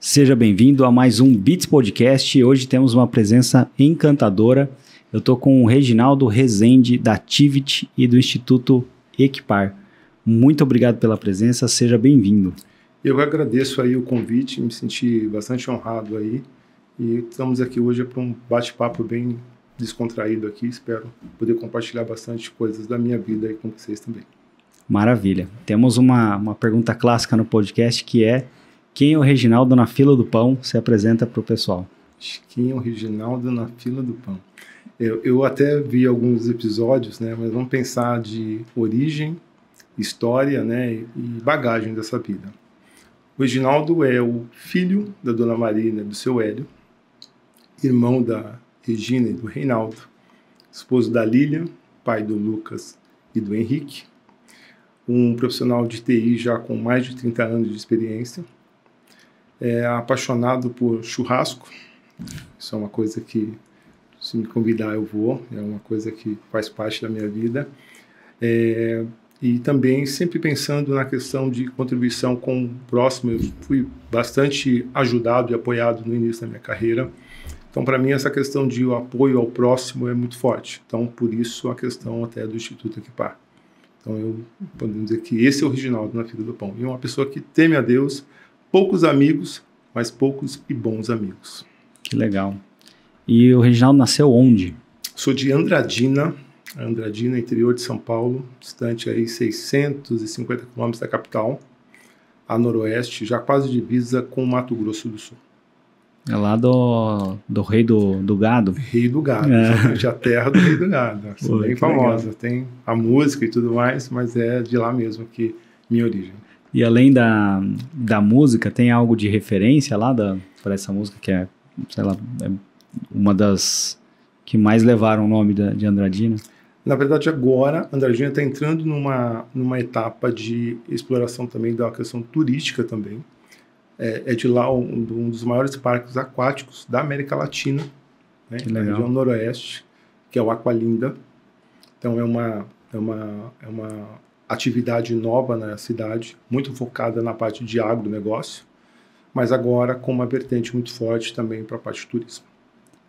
Seja bem-vindo a mais um Beats Podcast. Hoje temos uma presença encantadora. Eu estou com o Reginaldo Rezende, da Tivit e do Instituto Equipar. Muito obrigado pela presença, seja bem-vindo. Eu agradeço aí o convite, me senti bastante honrado aí. E estamos aqui hoje para um bate-papo bem descontraído aqui. Espero poder compartilhar bastante coisas da minha vida aí com vocês também. Maravilha. Temos uma pergunta clássica no podcast que é: quem é o Reginaldo na fila do pão? Se apresenta para o pessoal. Quem é o Reginaldo na fila do pão? Eu até vi alguns episódios, né? Mas vamos pensar de origem, história, né? E bagagem dessa vida. O Reginaldo é o filho da Dona Marina e do seu Hélio, irmão da Regina e do Reinaldo, esposo da Lília, pai do Lucas e do Henrique, um profissional de TI já com mais de 30 anos de experiência, é apaixonado por churrasco. Isso é uma coisa que, se me convidar, eu vou, é uma coisa que faz parte da minha vida. E também sempre pensando na questão de contribuição com o próximo. Eu fui bastante ajudado e apoiado no início da minha carreira. Então, para mim, essa questão de apoio ao próximo é muito forte. Então, por isso, a questão até do Instituto Equipar. Então, eu podemos dizer que esse é o Reginaldo na fila do pão. E uma pessoa que teme a Deus, poucos amigos, mas poucos e bons amigos. Que legal. E o Reginaldo nasceu onde? Sou de Andradina, interior de São Paulo, distante aí 650 quilômetros da capital, a noroeste, já quase divisa com Mato Grosso do Sul. É lá do rei do gado? Rei do gado, a terra do rei do gado. Pô, bem famosa, legal. Tem a música e tudo mais, mas é de lá mesmo que minha origem. E além da música, tem algo de referência lá para essa música que é, sei lá, é uma das que mais levaram o nome de Andradina? Na verdade, agora, Andradina está entrando numa etapa de exploração também da questão turística também. É de lá um dos maiores parques aquáticos da América Latina, né? Na região noroeste, que é o Aqualinda. Então, é uma atividade nova na cidade, muito focada na parte de agronegócio, mas agora com uma vertente muito forte também para a parte de turismo.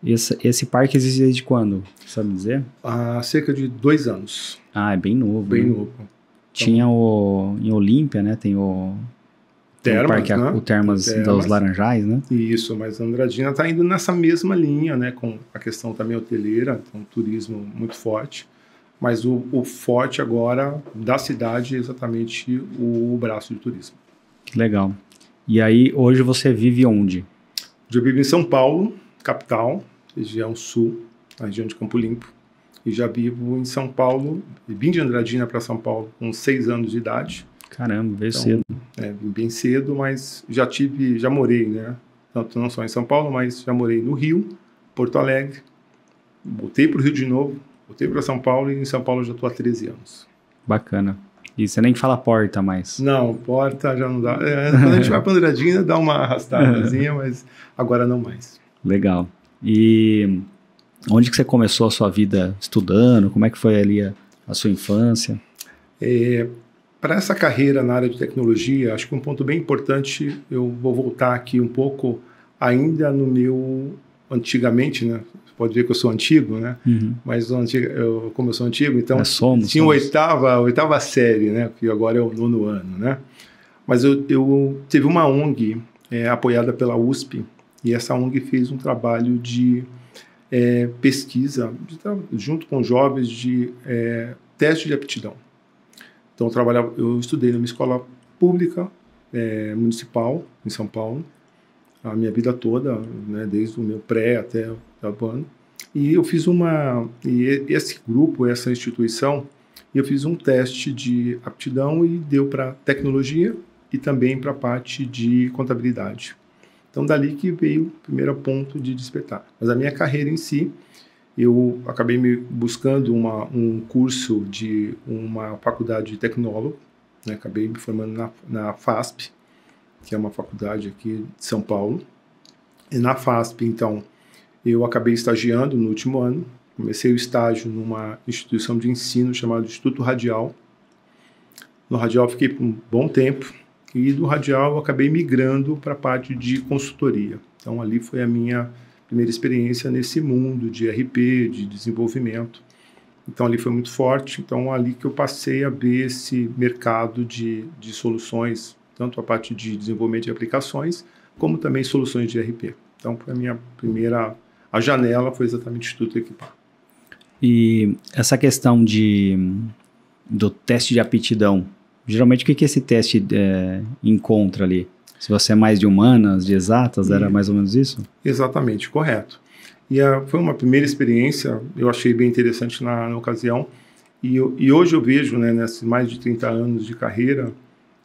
Esse parque existe desde quando? Sabe dizer? Há cerca de 2 anos. Ah, é bem novo. Bem né? novo. Tinha em Olímpia, né? Tem o Termas, né? O Termas dos Laranjais, né? Isso, mas a Andradina está indo nessa mesma linha, né? Com a questão também hoteleira, então turismo muito forte. Mas o forte agora da cidade é exatamente o braço de turismo. Que legal. E aí, hoje você vive onde? Eu vivo em São Paulo, capital, região sul, na região de Campo Limpo. E já vivo em São Paulo, vim de Andradina para São Paulo com 6 anos de idade. Caramba, veio cedo. Vim bem cedo, mas já morei, né? Tanto não só em São Paulo, mas já morei no Rio, Porto Alegre. Voltei para o Rio de novo, voltei para São Paulo e em São Paulo já estou há 13 anos. Bacana. E você nem fala porta mais? Não, porta já não dá. Quando a gente vai para Andradina, dá uma arrastadazinha, mas agora não mais. Legal. E onde que você começou a sua vida estudando? Como é que foi ali a sua infância? Para essa carreira na área de tecnologia, acho que um ponto bem importante, eu vou voltar aqui um pouco ainda no meu, antigamente, né? Você pode ver que eu sou antigo, né? Uhum. Mas como eu sou antigo, então tinha a oitava série, né? Que agora é o 9º ano, né? Mas eu teve uma ONG apoiada pela USP, e essa ONG fez um trabalho de pesquisa junto com jovens de teste de aptidão. Então, eu estudei numa escola pública municipal em São Paulo, a minha vida toda, né, desde o meu pré até o ano. E eu fiz esse grupo, essa instituição, eu fiz um teste de aptidão e deu para tecnologia e também para a parte de contabilidade. Então, dali que veio o primeiro ponto de despertar. Mas a minha carreira em si, eu acabei buscando um curso de uma faculdade de tecnólogo, né? Acabei me formando na FASP, que é uma faculdade aqui de São Paulo. E na FASP, então, eu acabei estagiando no último ano. Comecei o estágio numa instituição de ensino chamada Instituto Radial. No Radial fiquei por um bom tempo E do radial eu acabei migrando para a parte de consultoria. Então ali foi a minha primeira experiência nesse mundo de RP, de desenvolvimento. Então ali foi muito forte. Então ali que eu passei a ver esse mercado de soluções, tanto a parte de desenvolvimento de aplicações, como também soluções de RP. Então foi a minha primeira... A janela foi exatamente o Instituto Equipar. E essa questão do teste de aptidão, geralmente o que esse teste encontra ali? Se você é mais de humanas, de exatas, era mais ou menos isso? Exatamente, correto. E foi uma primeira experiência, eu achei bem interessante na ocasião, e hoje eu vejo, né, nesses mais de 30 anos de carreira,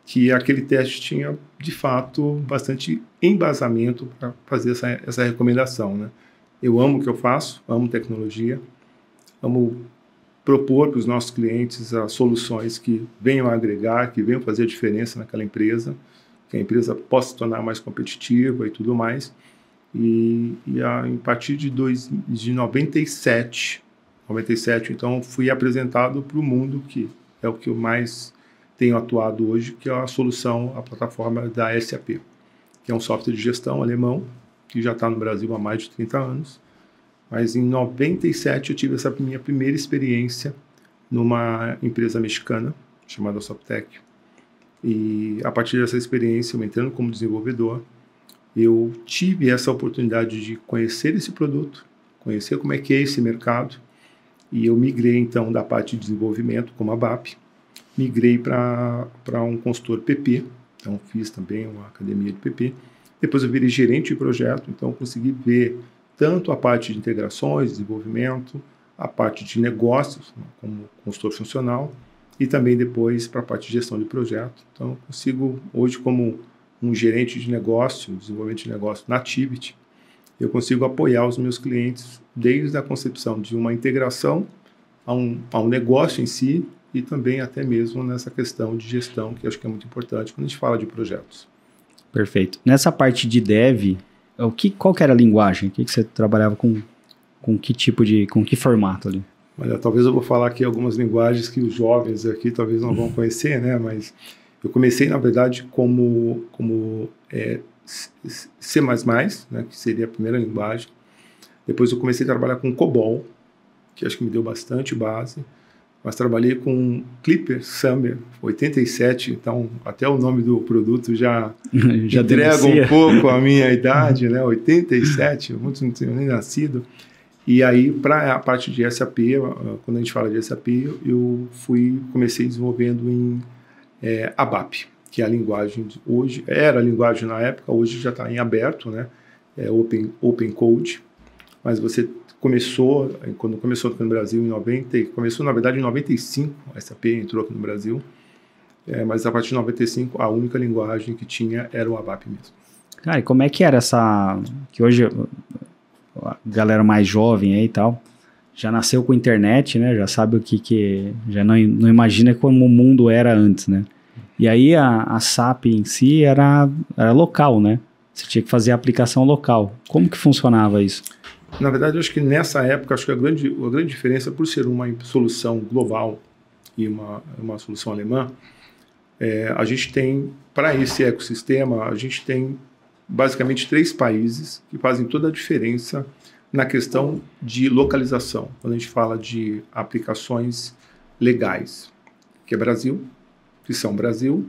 que aquele teste tinha, de fato, bastante embasamento para fazer essa recomendação, né? Eu amo o que eu faço, amo tecnologia, amo propor para os nossos clientes as soluções que venham a agregar, que venham fazer a diferença naquela empresa, que a empresa possa se tornar mais competitiva e tudo mais. E a partir de 97, então, fui apresentado para o mundo, que é o que eu mais tenho atuado hoje, que é a solução, a plataforma da SAP, que é um software de gestão alemão, que já está no Brasil há mais de 30 anos. Mas em 97 eu tive essa minha primeira experiência numa empresa mexicana, chamada Soptec. E a partir dessa experiência, eu entrando como desenvolvedor, eu tive essa oportunidade de conhecer esse produto, conhecer como é que é esse mercado, e eu migrei então da parte de desenvolvimento, como a BAP, migrei para um consultor PP, então fiz também uma academia de PP, depois eu virei gerente de projeto, então eu consegui ver tanto a parte de integrações, desenvolvimento, a parte de negócios, como consultor funcional, e também depois para a parte de gestão de projeto. Então eu consigo hoje, como um gerente de negócio, desenvolvimento de negócio na Tivit, eu consigo apoiar os meus clientes desde a concepção de uma integração a um negócio em si e também até mesmo nessa questão de gestão, que acho que é muito importante quando a gente fala de projetos. Perfeito. Nessa parte de dev, qual que era a linguagem? O que você trabalhava com que formato ali? Olha, talvez eu vou falar aqui algumas linguagens que os jovens aqui talvez não vão conhecer, né? Mas eu comecei, na verdade, como C++, né? Que seria a primeira linguagem. Depois eu comecei a trabalhar com COBOL, que acho que me deu bastante base. Mas trabalhei com Clipper Summer 87, então até o nome do produto já entrega um pouco a minha idade, né? 87, muitos não tinham nem nascido. E aí, para a parte de SAP, quando a gente fala de SAP, eu comecei desenvolvendo em ABAP, que é a linguagem de hoje, era a linguagem na época, hoje já está em aberto, né? É Open Code, mas você quando começou aqui no Brasil começou na verdade em 95, a SAP entrou aqui no Brasil, mas a partir de 95 a única linguagem que tinha era o ABAP mesmo. Cara, e como é que era que hoje a galera mais jovem aí e tal, já nasceu com internet, né, já sabe já não imagina como o mundo era antes, né, e aí a SAP em si era local, né, você tinha que fazer a aplicação local. Como que funcionava isso? Na verdade, eu acho que nessa época, acho que a grande diferença, por ser uma solução global e uma solução alemã, a gente tem, para esse ecossistema, a gente tem basicamente 3 países que fazem toda a diferença na questão de localização, quando a gente fala de aplicações legais, que é Brasil, que são Brasil,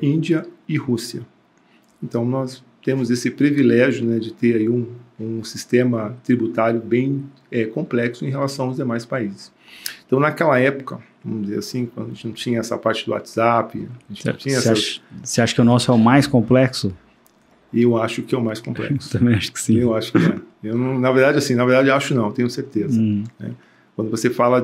Índia e Rússia. Então, nós temos esse privilégio, né, de ter aí um sistema tributário bem complexo em relação aos demais países. Então, naquela época, vamos dizer assim, quando a gente não tinha essa parte do WhatsApp... Você acha que o nosso é o mais complexo? Eu acho que é o mais complexo. Também acho que sim. Eu acho que é. Eu não, na verdade acho não, tenho certeza. Né? Quando você fala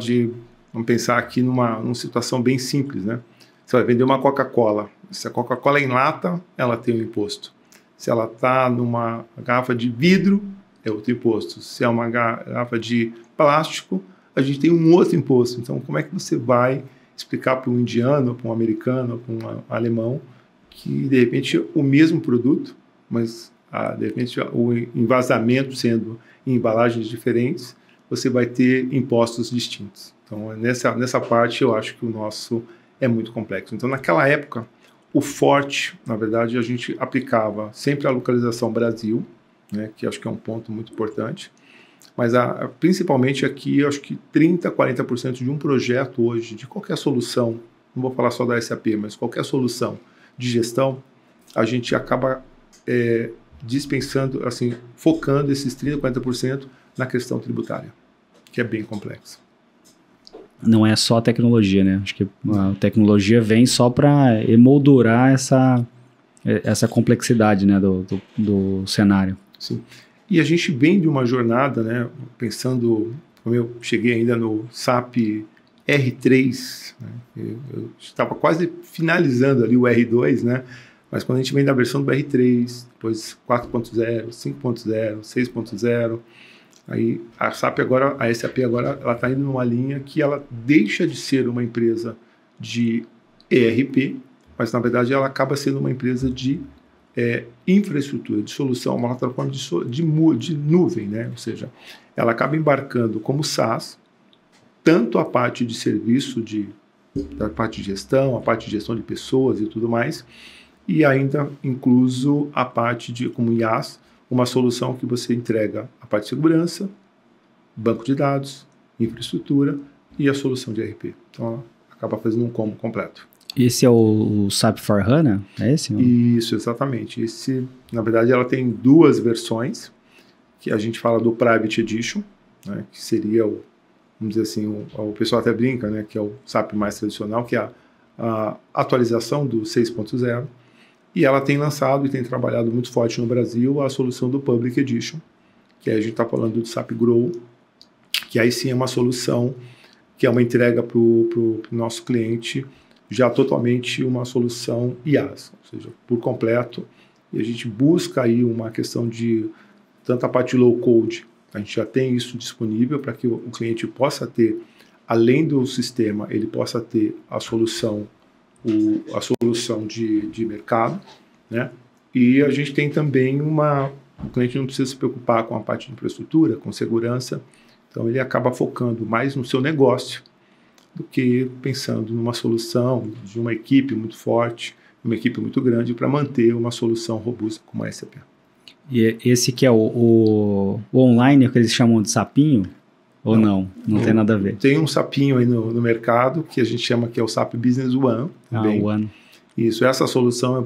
vamos pensar aqui numa situação bem simples, né? Você vai vender uma Coca-Cola. Se a Coca-Cola é em lata, ela tem um imposto. Se ela está numa garrafa de vidro, é outro imposto. Se é uma garrafa de plástico, a gente tem um outro imposto. Então, como é que você vai explicar para um indiano, para um americano, para um alemão, que, de repente, o mesmo produto, mas, de repente, o envasamento sendo em embalagens diferentes, você vai ter impostos distintos. Então, nessa parte, eu acho que o nosso é muito complexo. Então, naquela época, O forte, na verdade, a gente aplicava sempre a localização Brasil, né, que acho que é um ponto muito importante, mas principalmente aqui, acho que 30%, 40% de um projeto hoje, de qualquer solução, não vou falar só da SAP, mas qualquer solução de gestão, a gente acaba dispensando, assim, focando esses 30%, 40% na questão tributária, que é bem complexa. Não é só a tecnologia, né? Acho que a tecnologia vem só para emoldurar essa complexidade, né, do cenário. Sim. E a gente vem de uma jornada, né, pensando, como eu cheguei ainda no SAP R3, né, eu estava quase finalizando ali o R2, né, mas quando a gente vem da versão do R3, depois 4.0, 5.0, 6.0, aí a SAP agora, a SAP agora, ela está indo numa linha que ela deixa de ser uma empresa de ERP, mas na verdade ela acaba sendo uma empresa de infraestrutura, de solução, uma plataforma de nuvem, né? Ou seja, ela acaba embarcando como SaaS, tanto a parte de serviço, da parte de gestão, a parte de gestão de pessoas e tudo mais, e ainda incluso a parte de, como IaaS, uma solução que você entrega a parte de segurança, banco de dados, infraestrutura e a solução de ERP. Então, ela acaba fazendo um combo completo. Esse é o SAP S/4HANA? É esse? Ou? Isso, exatamente. Esse, na verdade, ela tem duas versões, que a gente fala do Private Edition, né, que seria, vamos dizer assim, o pessoal até brinca, né, que é o SAP mais tradicional, que é a atualização do 6.0, e ela tem lançado e tem trabalhado muito forte no Brasil a solução do Public Edition, que aí a gente está falando do SAP Grow, que aí sim é uma solução que é uma entrega para o nosso cliente, já totalmente uma solução IaaS, ou seja, por completo, e a gente busca aí uma questão de tanto a parte low code, a gente já tem isso disponível para que o cliente possa ter, além do sistema, ele possa ter a solução de mercado, né? E a gente tem também o cliente não precisa se preocupar com a parte de infraestrutura, com segurança, então ele acaba focando mais no seu negócio do que pensando numa solução de uma equipe muito forte, uma equipe muito grande para manter uma solução robusta como a SAP. E esse que é o online, que eles chamam de sapinho? Ou não? Não tem nada a ver? Tem um sapinho aí no mercado que a gente chama que é o SAP Business One. Também. O One. Isso, essa solução é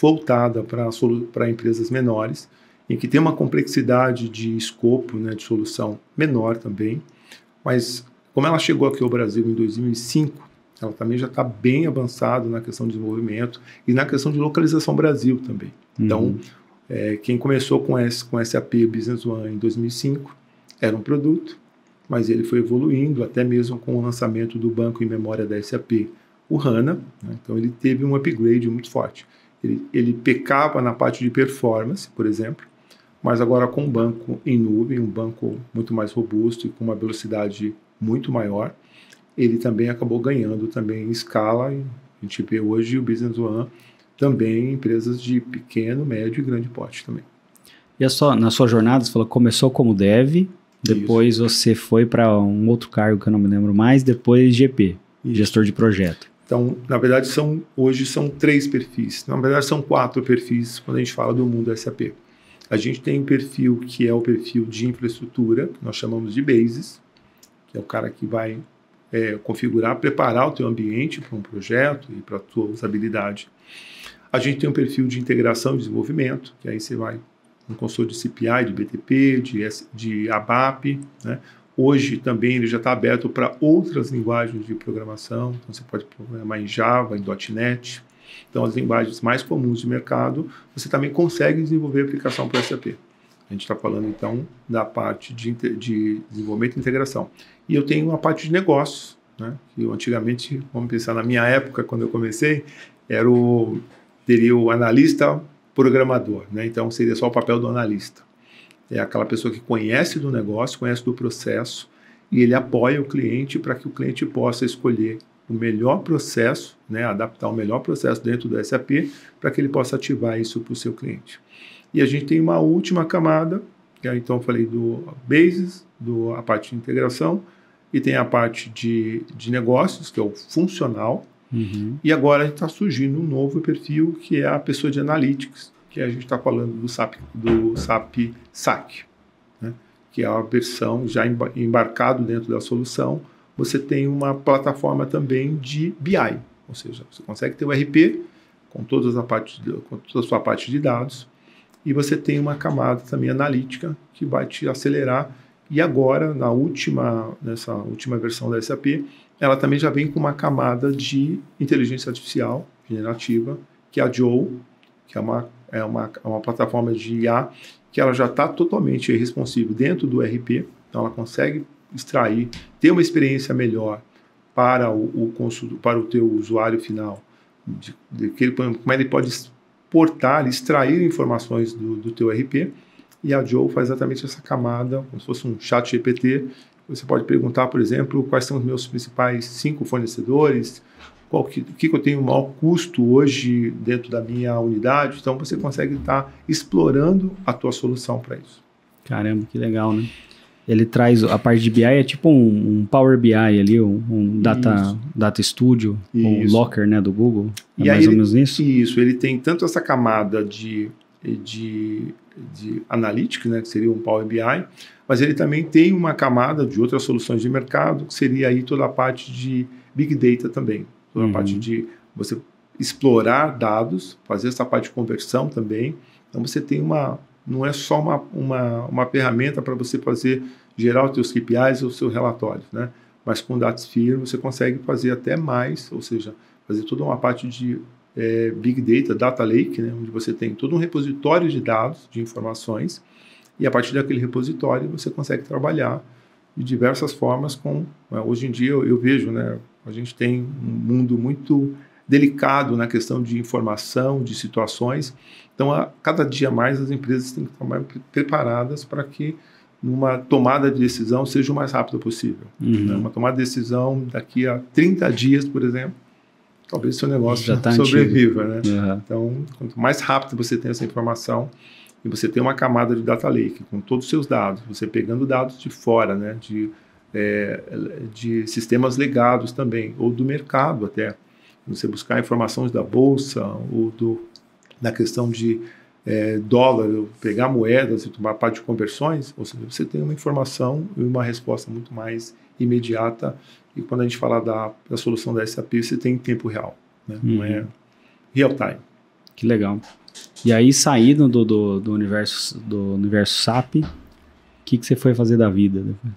voltada para empresas menores, em que tem uma complexidade de escopo, né, de solução menor também, mas como ela chegou aqui ao Brasil em 2005, ela também já está bem avançada na questão de desenvolvimento e na questão de localização Brasil também. Então, quem começou com SAP Business One em 2005 era um produto, mas ele foi evoluindo até mesmo com o lançamento do banco em memória da SAP, o HANA, né? Então ele teve um upgrade muito forte. Ele pecava na parte de performance, por exemplo, mas agora com um banco em nuvem, um banco muito mais robusto e com uma velocidade muito maior, ele também acabou ganhando também em escala. A gente vê hoje o Business One também em empresas de pequeno, médio e grande porte também. E na sua jornada, você falou que começou como dev, depois Isso. Você foi para um outro cargo que eu não me lembro mais, depois GP, Isso. Gestor de projeto. Então, na verdade, hoje são 3 perfis. Na verdade, são 4 perfis quando a gente fala do mundo SAP. A gente tem um perfil que é o perfil de infraestrutura, que nós chamamos de Basis, que é o cara que vai configurar, preparar o teu ambiente para um projeto e para a tua usabilidade. A gente tem um perfil de integração e desenvolvimento, que aí você vai no consultor de CPI, de BTP, de ABAP, né? Hoje também ele já está aberto para outras linguagens de programação, então você pode programar em Java, em .NET. Então as linguagens mais comuns de mercado, você também consegue desenvolver aplicação para SAP. A gente está falando então da parte de desenvolvimento e integração. E eu tenho uma parte de negócios, né? Que eu antigamente, vamos pensar na minha época, quando eu comecei, teria o analista programador, né? Então seria só o papel do analista. É aquela pessoa que conhece do negócio, conhece do processo e ele apoia o cliente para que o cliente possa escolher o melhor processo, né, adaptar o melhor processo dentro do SAP para que ele possa ativar isso para o seu cliente. E a gente tem uma última camada, que então eu falei do Basis, a parte de integração, e tem a parte de negócios, que é o funcional, E agora está surgindo um novo perfil, que é a pessoa de Analytics, que a gente está falando do SAP SAC, né? Que é a versão já embarcado dentro da solução. Você tem uma plataforma também de BI, ou seja, você consegue ter o RP com toda a sua parte de dados, e você tem uma camada também analítica que vai te acelerar. E agora, nessa última versão da SAP, ela também já vem com uma camada de inteligência artificial generativa, que é a Joule, que é uma plataforma de IA, que ela já está totalmente responsiva dentro do RP, então ela consegue extrair, ter uma experiência melhor para o teu usuário final, como ele pode exportar, extrair informações do teu RP, e a Joule faz exatamente essa camada, como se fosse um chat GPT. Você pode perguntar, por exemplo, quais são os meus principais 5 fornecedores, o que eu tenho o maior custo hoje dentro da minha unidade. Então, você consegue estar explorando a tua solução para isso. Caramba, que legal, né? Ele traz a parte de BI, é tipo um Power BI ali, um Data Studio, um Locker, né, do Google. É e mais ou menos isso? Isso, ele tem tanto essa camada de Analytics, né, que seria um Power BI, mas ele também tem uma camada de outras soluções de mercado, que seria aí toda a parte de Big Data também. Toda a parte de você explorar dados, fazer essa parte de conversão também. Então você tem não é só uma ferramenta para você gerar os seus KPIs ou os seus relatórios, né? Mas com DataSphere você consegue fazer até mais, ou seja, fazer toda uma parte de Big Data, Data Lake, né? Onde você tem todo um repositório de dados, de informações, e a partir daquele repositório você consegue trabalhar de diversas formas. Hoje em dia eu vejo, né? A gente tem um mundo muito delicado na questão de informação, de situações. Então, a cada dia mais as empresas têm que estar mais preparadas para que uma tomada de decisão seja o mais rápido possível. Né? Uma tomada de decisão daqui a 30 dias, por exemplo, talvez o seu negócio sobreviva. Né? Então, quanto mais rápido você tem essa informação e você tem uma camada de data lake com todos os seus dados, você pegando dados de fora, né? De sistemas legados também, ou do mercado até, você buscar informações da bolsa ou na questão de dólar, pegar moedas e tomar parte de conversões, ou seja, você tem uma informação e uma resposta muito mais imediata. E quando a gente fala da solução da SAP, você tem em tempo real, né? Não é real time. Que legal. E aí, saindo do universo SAP, o que você foi fazer da vida depois?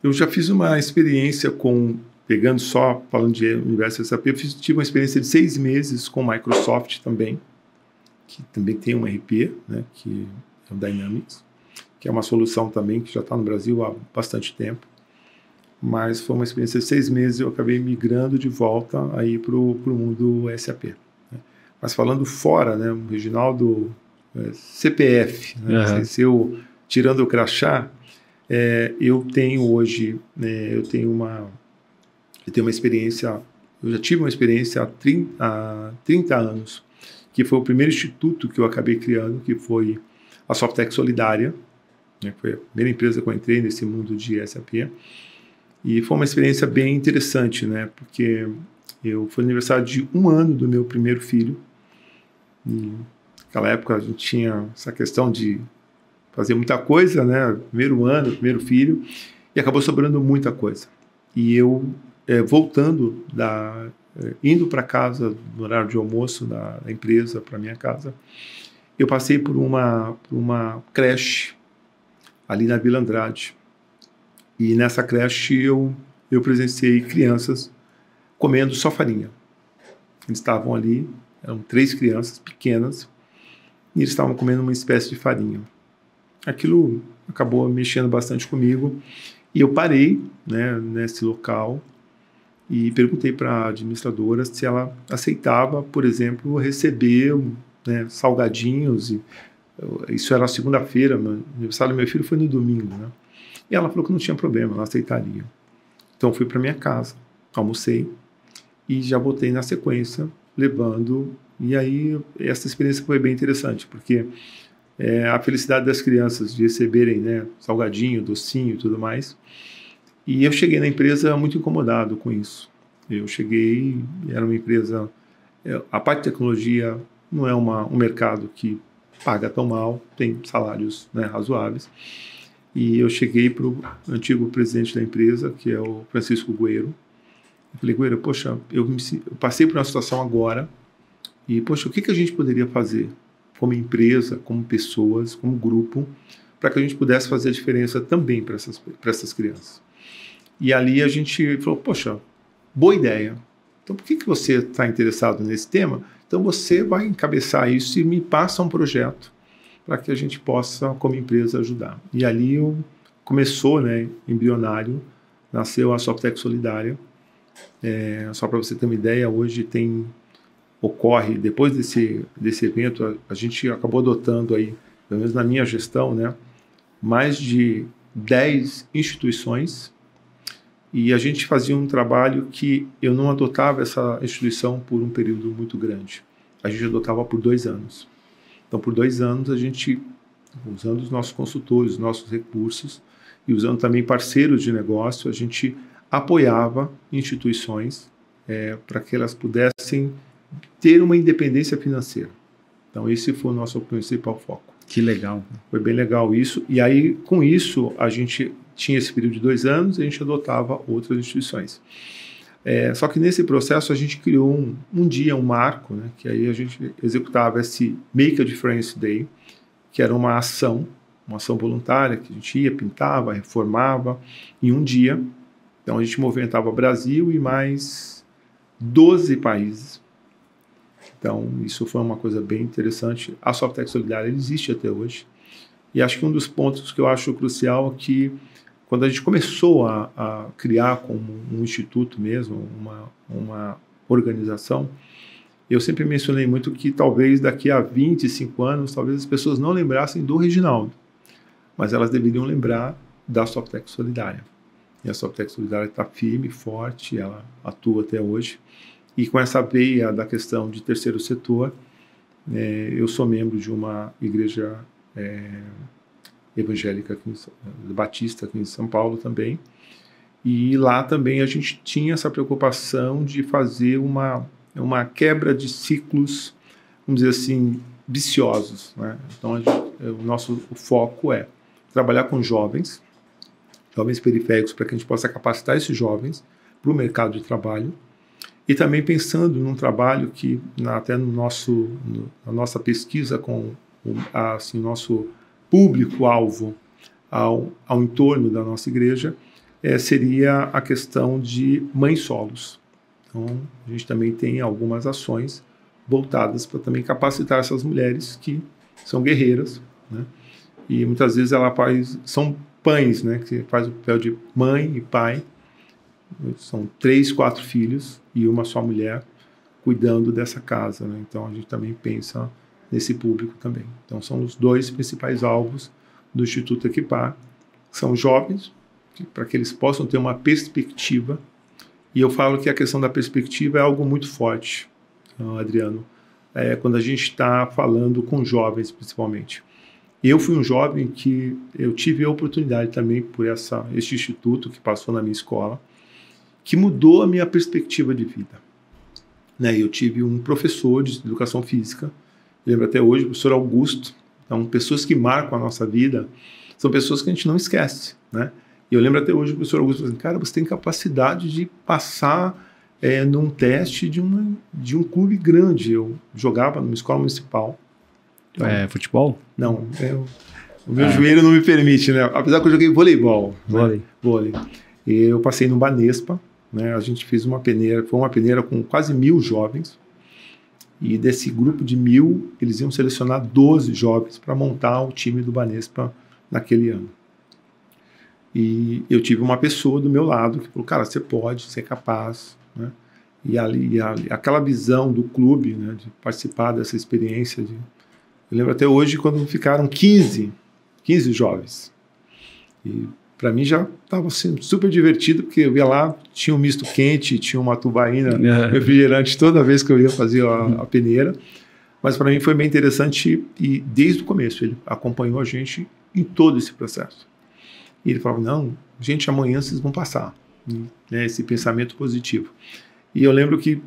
Eu já fiz uma experiência falando de universo SAP, tive uma experiência de 6 meses com Microsoft também, que também tem um RP, né, que é o Dynamics, que é uma solução também que já está no Brasil há bastante tempo. Mas foi uma experiência de 6 meses e eu acabei migrando de volta aí para o mundo SAP. Né. Mas falando fora, né, o Reginaldo CPF, né, tirando o crachá, eu tenho hoje, eu tenho uma experiência, eu já tive uma experiência há 30 anos, que foi o primeiro instituto que eu acabei criando, que foi a Softec Solidária, né, foi a primeira empresa que eu entrei nesse mundo de SAP, e foi uma experiência bem interessante, né, porque foi aniversário de 1 ano do meu primeiro filho, e naquela época a gente tinha essa questão de fazer muita coisa, né, primeiro ano, primeiro filho, e acabou sobrando muita coisa. E eu, indo para casa no horário de almoço da empresa para minha casa, eu passei por uma creche ali na Vila Andrade. E nessa creche eu presenciei crianças comendo só farinha. Eles estavam ali, eram 3 crianças pequenas, e eles estavam comendo uma espécie de farinha. Aquilo acabou mexendo bastante comigo, e eu parei, né, nesse local e perguntei para a administradora se ela aceitava, por exemplo, receber, né, salgadinhos. Isso era segunda-feira, o aniversário do meu filho foi no domingo, né? E ela falou que não tinha problema, ela aceitaria. Então fui para minha casa, almocei e já voltei na sequência, levando. E aí essa experiência foi bem interessante, porque a felicidade das crianças de receberem, né, salgadinho, docinho e tudo mais. E eu cheguei na empresa muito incomodado com isso. Eu cheguei, era uma empresa... A parte de tecnologia não é um mercado que paga tão mal, tem salários, né, razoáveis. E eu cheguei para o antigo presidente da empresa, que é o Francisco Gueiro. Eu falei, Gueiro, poxa, eu passei por uma situação agora e, poxa, o que a gente poderia fazer como empresa, como pessoas, como grupo, para que a gente pudesse fazer a diferença também para essas crianças. E ali a gente falou, poxa, boa ideia. Então, por que você está interessado nesse tema? Então, você vai encabeçar isso e me passa um projeto para que a gente possa, como empresa, ajudar. E ali começou, né, embrionário, nasceu a Softec Solidária. Só para você ter uma ideia, hoje ocorre, depois desse evento, a gente acabou adotando aí, pelo menos na minha gestão, né, mais de 10 instituições, e a gente fazia um trabalho que eu não adotava essa instituição por um período muito grande. A gente adotava por 2 anos. Então, por 2 anos, a gente, usando os nossos consultores, os nossos recursos, e usando também parceiros de negócio, a gente apoiava instituições para que elas pudessem ter uma independência financeira. Então, esse foi o nosso principal foco. Que legal. Foi bem legal isso. E aí, com isso, a gente tinha esse período de 2 anos e a gente adotava outras instituições. Só que nesse processo a gente criou um dia, um marco, né, que aí a gente executava esse Make a Difference Day, que era uma ação voluntária, que a gente ia, pintava, reformava em um dia. Então a gente movimentava Brasil e mais 12 países. Então isso foi uma coisa bem interessante. A Softec Solidária existe até hoje. E acho que um dos pontos que eu acho crucial é que quando a gente começou a criar como um instituto mesmo, uma organização, eu sempre mencionei muito que talvez daqui a 25 anos, talvez as pessoas não lembrassem do Reginaldo, mas elas deveriam lembrar da Softec Solidária. E a Softec Solidária está firme, forte, ela atua até hoje. E com essa veia da questão de terceiro setor, eu sou membro de uma igreja evangélica batista aqui em São Paulo também, e lá também a gente tinha essa preocupação de fazer uma quebra de ciclos, vamos dizer assim, viciosos, né? Então o nosso foco é trabalhar com jovens periféricos, para que a gente possa capacitar esses jovens para o mercado de trabalho, e também pensando num trabalho que até na nossa pesquisa com o nosso público-alvo ao entorno da nossa igreja, seria a questão de mães solos. Então, a gente também tem algumas ações voltadas para também capacitar essas mulheres que são guerreiras, né? E muitas vezes são pães, né? Que faz o papel de mãe e pai. São 3, 4 filhos e uma só mulher cuidando dessa casa, né? Então, a gente também pensa nesse público também. Então, são os 2 principais alvos do Instituto Equipar. São jovens, para que eles possam ter uma perspectiva. E eu falo que a questão da perspectiva é algo muito forte, Adriano, quando a gente está falando com jovens, principalmente. Eu fui um jovem que eu tive a oportunidade também por este instituto que passou na minha escola, que mudou a minha perspectiva de vida. Né? Eu tive um professor de educação física, lembro até hoje, o professor Augusto. Então, pessoas que marcam a nossa vida são pessoas que a gente não esquece, né? E eu lembro até hoje o professor Augusto falou assim, cara, você tem capacidade de passar num teste de um clube grande. Eu jogava numa escola municipal. Então, futebol? Não, o meu joelho não me permite, né? Apesar que eu joguei voleibol. Vôlei. E eu passei no Banespa, né? A gente fez uma peneira, foi uma peneira com quase 1000 jovens. E desse grupo de 1000, eles iam selecionar 12 jovens para montar o time do Banespa naquele ano. E eu tive uma pessoa do meu lado que falou, cara, você pode, você é capaz, né? E aquela visão do clube, né, de participar dessa experiência. Eu lembro até hoje quando ficaram 15 jovens. E para mim já estava assim, super divertido, porque eu ia lá, tinha um misto quente, tinha uma tubaína refrigerante toda vez que eu ia fazer a peneira. Mas para mim foi bem interessante e desde o começo ele acompanhou a gente em todo esse processo. E ele falava, não, gente, amanhã vocês vão passar, né, esse pensamento positivo. E eu lembro que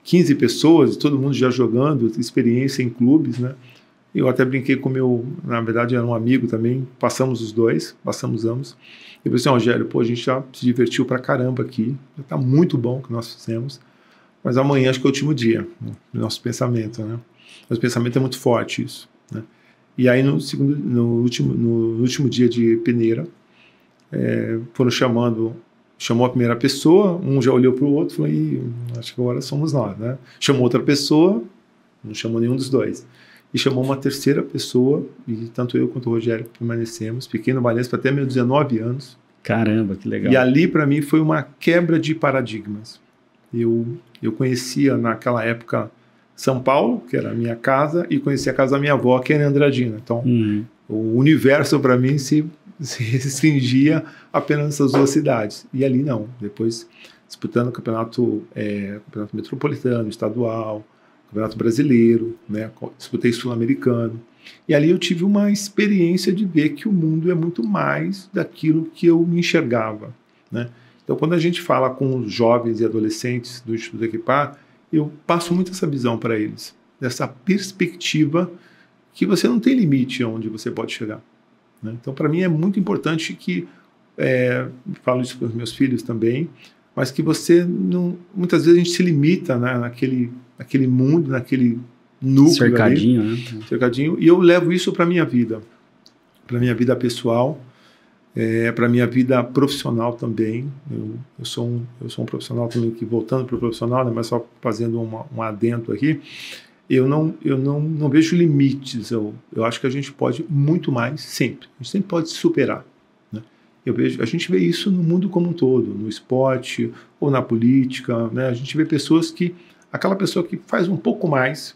15 pessoas, todo mundo já jogando, experiência em clubes, né? Eu até brinquei com na verdade era um amigo também, passamos ambos. Eu falei assim, Rogério, pô, a gente já se divertiu pra caramba aqui, já tá muito bom o que nós fizemos, mas amanhã acho que é o último dia, nosso pensamento, né? Nosso pensamento é muito forte isso, né? E aí no último dia de peneira, foram chamou a primeira pessoa, um já olhou para o outro e falou, acho que agora somos nós, né? Chamou outra pessoa, não chamou nenhum dos dois. E chamou uma terceira pessoa, e tanto eu quanto o Rogério permanecemos. Fiquei no Banespa até meus 19 anos. Caramba, que legal. E ali, para mim, foi uma quebra de paradigmas. Eu conhecia, naquela época, São Paulo, que era a minha casa, e conhecia a casa da minha avó, que era em Andradina. Então, o universo, para mim, se restringia apenas nessas duas cidades. E ali não. Depois, disputando o campeonato metropolitano, estadual, campeonato brasileiro, né? Disputei sul-americano. E ali eu tive uma experiência de ver que o mundo é muito mais daquilo que eu me enxergava, né? Então, quando a gente fala com os jovens e adolescentes do Instituto Equipar, eu passo muito essa visão para eles, dessa perspectiva que você não tem limite aonde você pode chegar, né? Então, para mim é muito importante que, falo isso com os meus filhos também, mas que você não... Muitas vezes a gente se limita, né, naquele mundo, naquele núcleo cercadinho, ali, né? Cercadinho, e eu levo isso para a minha vida pessoal, para a minha vida profissional também. Eu sou um profissional também, que voltando para o profissional, né, mas só fazendo um adendo aqui, eu não vejo limites, eu acho que a gente pode muito mais sempre, a gente sempre pode se superar, né? A gente vê isso no mundo como um todo, no esporte ou na política, né? A gente vê aquela pessoa que faz um pouco mais,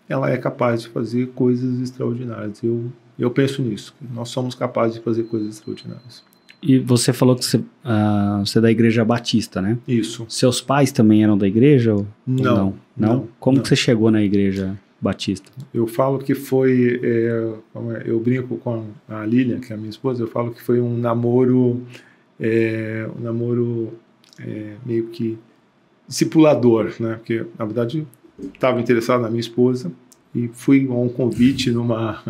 ela é capaz de fazer coisas extraordinárias. Eu penso nisso, nós somos capazes de fazer coisas extraordinárias. E você falou que você é da Igreja Batista, né? Isso. Seus pais também eram da igreja? Não. Como que você chegou na Igreja Batista? Eu falo que foi... eu brinco com a Lilian, que é a minha esposa, eu falo que foi um namoro meio que discipulador, né? Porque, na verdade, estava interessado na minha esposa e fui a um convite numa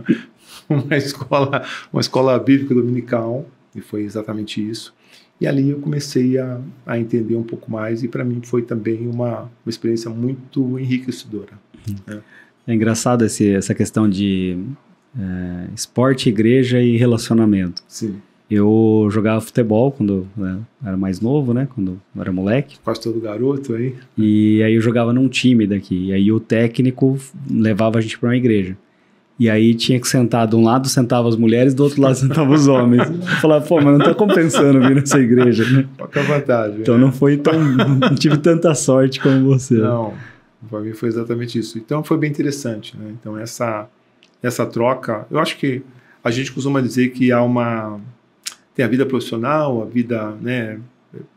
escola bíblica dominical, e foi exatamente isso. E ali eu comecei a entender um pouco mais, e para mim foi também uma experiência muito enriquecedora. Né? É engraçado essa questão de esporte, igreja e relacionamento. Sim. Eu jogava futebol quando era mais novo, né? Quando eu era moleque. Quase todo garoto aí. E aí eu jogava num time daqui. E aí o técnico levava a gente para uma igreja. E aí tinha que sentar, de um lado sentava as mulheres, do outro lado sentava os homens. Eu falava, pô, mas não tá compensando vir nessa igreja, né? Qual a vantagem? Então não tive tanta sorte como você. Não, para mim foi exatamente isso. Então foi bem interessante, né? Então essa troca, eu acho que a gente costuma dizer que tem a vida profissional, a vida, né,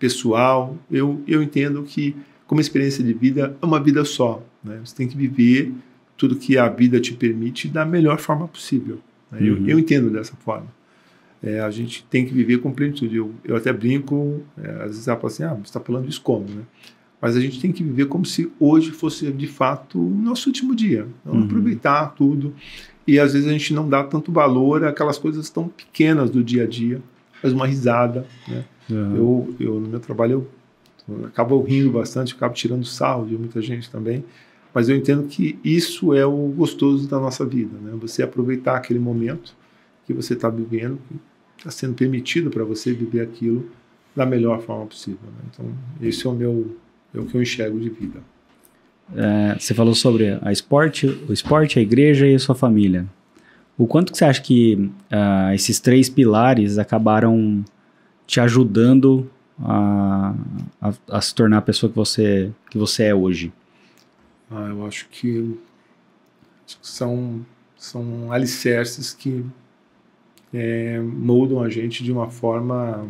pessoal. Eu entendo que, como experiência de vida, é uma vida só, né? Você tem que viver tudo que a vida te permite da melhor forma possível, né? Eu entendo dessa forma. A gente tem que viver com plenitude. Eu até brinco, às vezes ela fala assim, você está falando isso como, né? Mas a gente tem que viver como se hoje fosse, de fato, o nosso último dia. Então, aproveitar tudo. E, às vezes, a gente não dá tanto valor àquelas coisas tão pequenas do dia a dia. Faz uma risada, né? Eu, no meu trabalho, eu acabo rindo bastante, acabo tirando sarro de muita gente também. Mas eu entendo que isso é o gostoso da nossa vida, né? Você aproveitar aquele momento que você está vivendo, que está sendo permitido para você viver aquilo da melhor forma possível, né? Então, esse é o que eu enxergo de vida. Você falou sobre o esporte, a igreja e a sua família. O quanto que você acha que esses três pilares acabaram te ajudando a se tornar a pessoa que você é hoje? Eu acho que são alicerces que moldam a gente de uma forma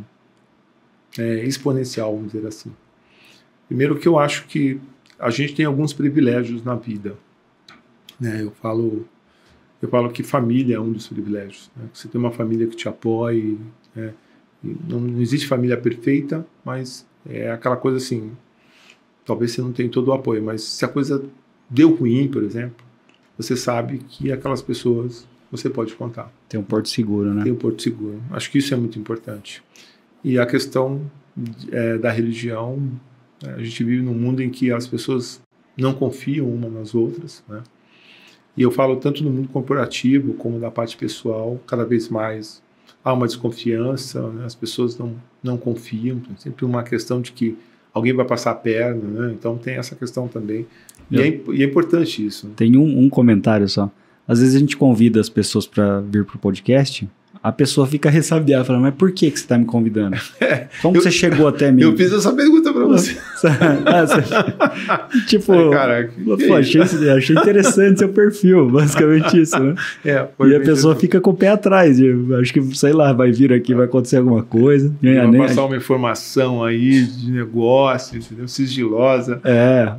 exponencial, vamos dizer assim. Primeiro que eu acho que a gente tem alguns privilégios na vida, né? Eu falo que família é um dos privilégios, né? Você tem uma família que te apoie, né? Não existe família perfeita, mas é aquela coisa assim, talvez você não tenha todo o apoio, mas se a coisa deu ruim, por exemplo, você sabe que aquelas pessoas você pode contar. Tem um porto seguro, né? Tem um porto seguro. Acho que isso é muito importante. E a questão da religião, a gente vive num mundo em que as pessoas não confiam umas nas outras, né? E eu falo tanto no mundo corporativo como na parte pessoal, cada vez mais há uma desconfiança, né? As pessoas não confiam, tem sempre uma questão de que alguém vai passar a perna, né? Então tem essa questão também. E é importante isso. Tem um comentário só. Às vezes a gente convida as pessoas para vir pro podcast, a pessoa fica ressabiada, falando, mas por que você está me convidando? Como você chegou até mim? Eu fiz essa pergunta para você. Tipo, achei interessante seu perfil, basicamente isso, né? E a pessoa fica com o pé atrás. Acho que, sei lá, vai vir aqui, vai acontecer alguma coisa. Vai passar uma informação aí de negócio, entendeu? Sigilosa.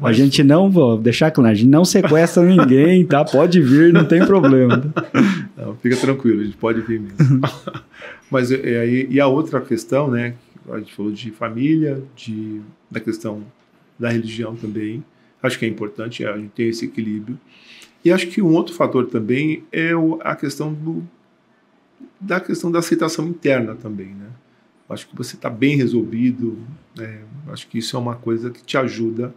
A gente não, vou deixar claro, a gente não sequestra ninguém, tá? Pode vir, não tem problema. Não, fica tranquilo, a gente pode vir mesmo. Mas e a outra questão, né? A gente falou de família, da questão da religião também. Acho que é importante a gente ter esse equilíbrio. E acho que um outro fator também é a questão da aceitação interna também, né? Acho que você está bem resolvido. Acho que isso é uma coisa que te ajuda.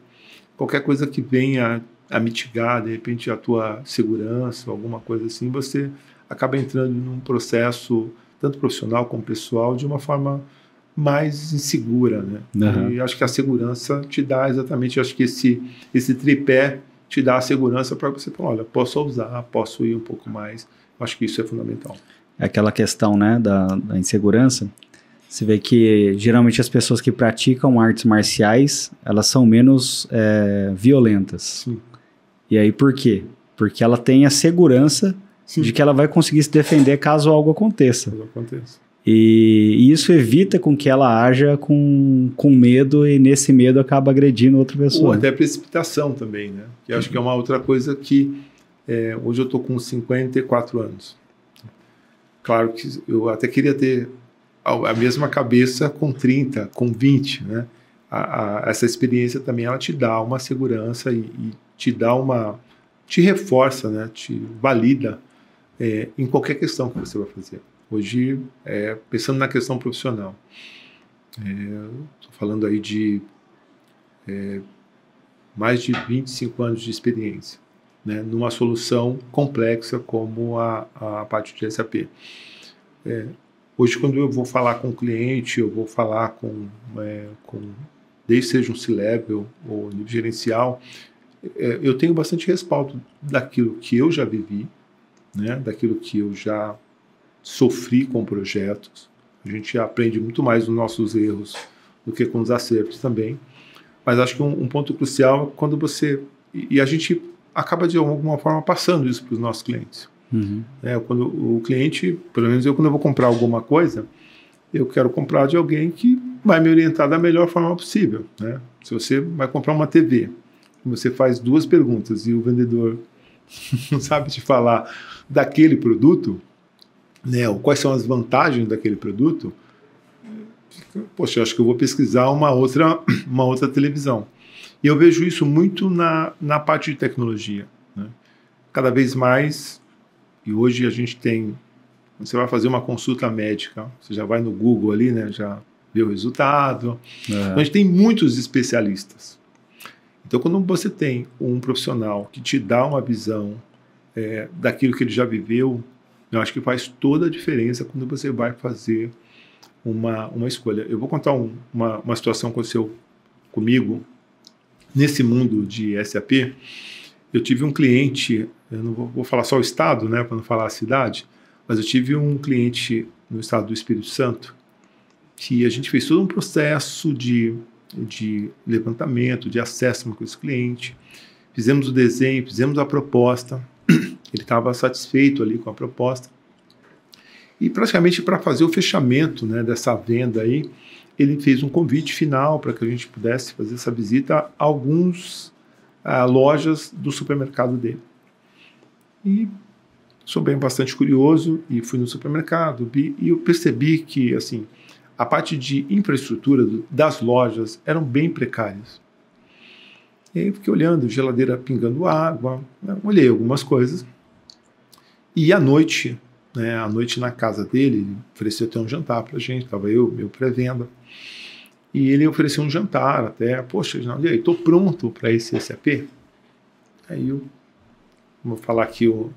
Qualquer coisa que venha a mitigar, de repente, a tua segurança, alguma coisa assim, você acaba entrando num processo, tanto profissional como pessoal, de uma forma mais insegura, né? Uhum. E acho que a segurança te dá exatamente, acho que esse tripé te dá a segurança para você falar, olha, posso usar, posso ir um pouco mais. Acho que isso é fundamental. É aquela questão, né, da insegurança. Você vê que geralmente as pessoas que praticam artes marciais, elas são menos violentas. Sim. E aí por quê? Porque ela tem a segurança Sim. de que ela vai conseguir se defender caso algo aconteça. E isso evita com que ela haja com medo e nesse medo acaba agredindo outra pessoa. Ou até precipitação também, né? Que acho que é uma outra coisa que hoje eu estou com 54 anos. Claro que eu até queria ter a mesma cabeça com 30, com 20, né? Essa experiência também ela te dá uma segurança e te reforça, né? Te valida em qualquer questão que você vai fazer. Hoje, pensando na questão profissional, estou falando aí de mais de 25 anos de experiência, né, numa solução complexa como a parte de SAP. Hoje, quando eu vou falar com o cliente, eu vou falar desde seja um C-Level ou nível gerencial, eu tenho bastante respaldo daquilo que eu já vivi, né, daquilo que eu já sofri com projetos. A gente aprende muito mais nos nossos erros do que com os acertos também. Mas acho que um ponto crucial é quando você... E a gente acaba, de alguma forma, passando isso para os nossos clientes. Uhum. Quando o cliente, pelo menos quando eu vou comprar alguma coisa, eu quero comprar de alguém que vai me orientar da melhor forma possível, né? Se você vai comprar uma TV, você faz 2 perguntas e o vendedor não sabe te falar daquele produto, né, ou quais são as vantagens daquele produto, poxa, eu acho que eu vou pesquisar uma outra televisão. E eu vejo isso muito na parte de tecnologia, né? Cada vez mais, e hoje a gente tem, você vai fazer uma consulta médica, você já vai no Google ali, né, já vê o resultado. Então, a gente tem muitos especialistas. Então, quando você tem um profissional que te dá uma visão daquilo que ele já viveu, eu acho que faz toda a diferença quando você vai fazer uma escolha. Eu vou contar uma situação que aconteceu comigo nesse mundo de SAP. Eu tive um cliente, eu não vou falar só o estado, né, para não falar a cidade, mas eu tive um cliente no estado do Espírito Santo que a gente fez todo um processo de levantamento, de assessment com esse cliente, fizemos o desenho, fizemos a proposta. Ele estava satisfeito ali com a proposta. E praticamente para fazer o fechamento, né, dessa venda aí, ele fez um convite final para que a gente pudesse fazer essa visita a algumas lojas do supermercado dele. E sou bastante curioso e fui no supermercado e eu percebi que assim, a parte de infraestrutura das lojas eram bem precárias. E aí eu fiquei olhando, geladeira pingando água, né? Olhei algumas coisas. E à noite, né, na casa dele, ele ofereceu até um jantar pra gente, estava eu pré-venda. E ele ofereceu um jantar até, poxa, e aí, estou pronto para esse SAP? Aí eu vou falar aqui o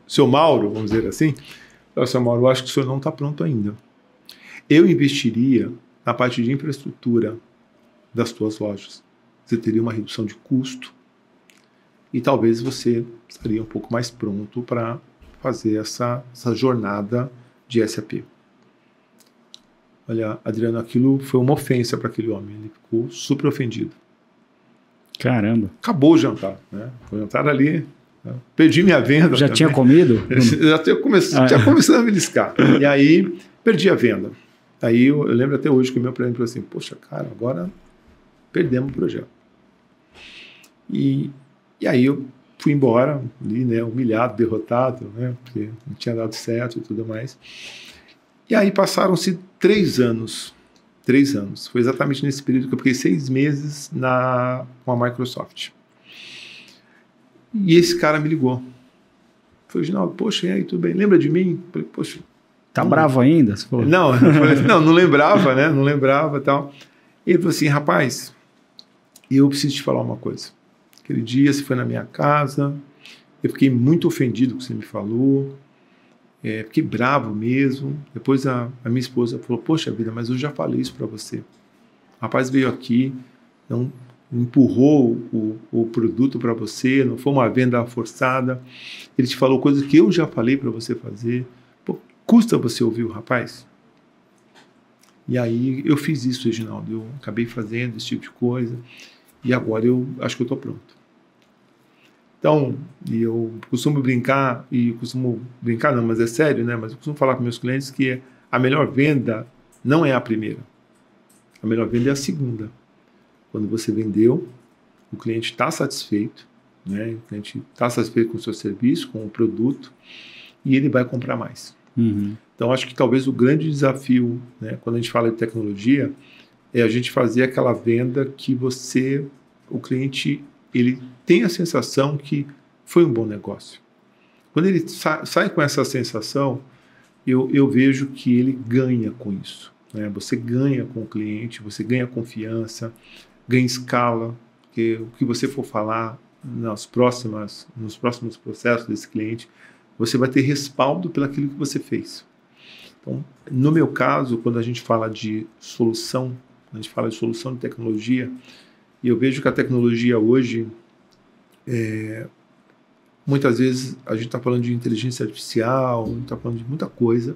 seu Mauro, vamos dizer assim. Seu Mauro, eu acho que o senhor não está pronto ainda. Eu investiria na parte de infraestrutura das tuas lojas. Você teria uma redução de custo e talvez você estaria um pouco mais pronto para fazer essa jornada de SAP. Olha, Adriano, aquilo foi uma ofensa para aquele homem. Ele ficou super ofendido. Caramba. Acabou o jantar, né? O jantar ali, né? Perdi minha venda. Já também. Tinha comido? Já tinha começado a beliscar. E aí, perdi a venda. Aí eu lembro até hoje que o meu presidente falou assim, poxa, cara, agora perdemos o projeto. E aí eu fui embora, ali, né, humilhado, derrotado, né, porque não tinha dado certo e tudo mais. E aí passaram-se 3 anos. 3 anos. Foi exatamente nesse período que eu fiquei 6 meses com a Microsoft. E esse cara me ligou. Falei, Ginaldo, poxa, e aí, tudo bem? Lembra de mim? Falei, poxa. Tá bravo ainda? Você falou. Não lembrava, né? Não lembrava e tal. E ele falou assim, rapaz, eu preciso te falar uma coisa. Aquele dia você foi na minha casa, eu fiquei muito ofendido com o que você me falou, fiquei bravo mesmo. Depois a minha esposa falou, poxa vida, mas eu já falei isso para você. O rapaz veio aqui, não empurrou o produto para você, não foi uma venda forçada, ele te falou coisas que eu já falei para você fazer. Pô, custa você ouvir o rapaz? E aí eu fiz isso, Reginaldo, eu acabei fazendo esse tipo de coisa e agora eu acho que eu estou pronto. Então, eu costumo brincar, não, mas é sério, né? Mas eu costumo falar com meus clientes que a melhor venda não é a primeira. A melhor venda é a segunda. Quando você vendeu, o cliente está satisfeito, né? O cliente está satisfeito com o seu serviço, com o produto, e ele vai comprar mais. Uhum. Então, acho que talvez o grande desafio, né, quando a gente fala de tecnologia, é a gente fazer aquela venda que o cliente, ele tem a sensação que foi um bom negócio. Quando ele sai com essa sensação, eu vejo que ele ganha com isso, né? Você ganha com o cliente, você ganha confiança, ganha escala, porque o que você for falar nos próximos processos desse cliente, você vai ter respaldo pelo aquilo que você fez. Então, no meu caso, quando a gente fala de solução, a gente fala de solução de tecnologia, e eu vejo que a tecnologia hoje, muitas vezes a gente está falando de inteligência artificial, a gente está falando de muita coisa,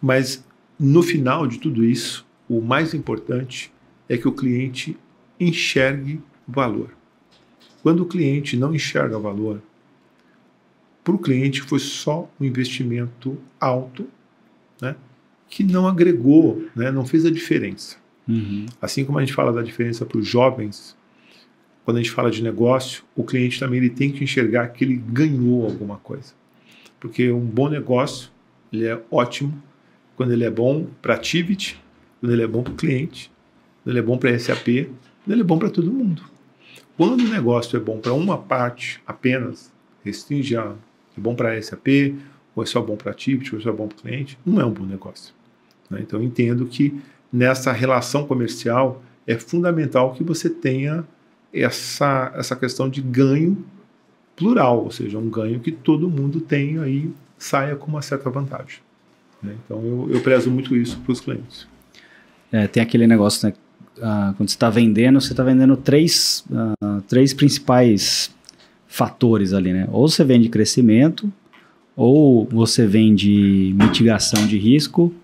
mas no final de tudo isso, o mais importante é que o cliente enxergue valor. Quando o cliente não enxerga valor, para o cliente foi só um investimento alto, né, que não agregou, né, não fez a diferença. Uhum. Assim como a gente fala da diferença para os jovens, quando a gente fala de negócio, o cliente também ele tem que enxergar que ele ganhou alguma coisa. Porque um bom negócio, ele é ótimo quando ele é bom para a Tivit, quando ele é bom para o cliente, quando ele é bom para a SAP, quando ele é bom para todo mundo. Quando o negócio é bom para uma parte apenas, restringe é bom para a SAP, ou é só bom para a Tivit, ou é só bom para o cliente, não é um bom negócio. Né? Então eu entendo que nessa relação comercial é fundamental que você tenha essa questão de ganho plural, ou seja, um ganho que todo mundo tenha e saia com uma certa vantagem. Né? Então eu prezo muito isso para os clientes. Tem aquele negócio, né? Quando você está vendendo 3 principais fatores ali, né? Ou você vende crescimento, ou você vende mitigação de risco,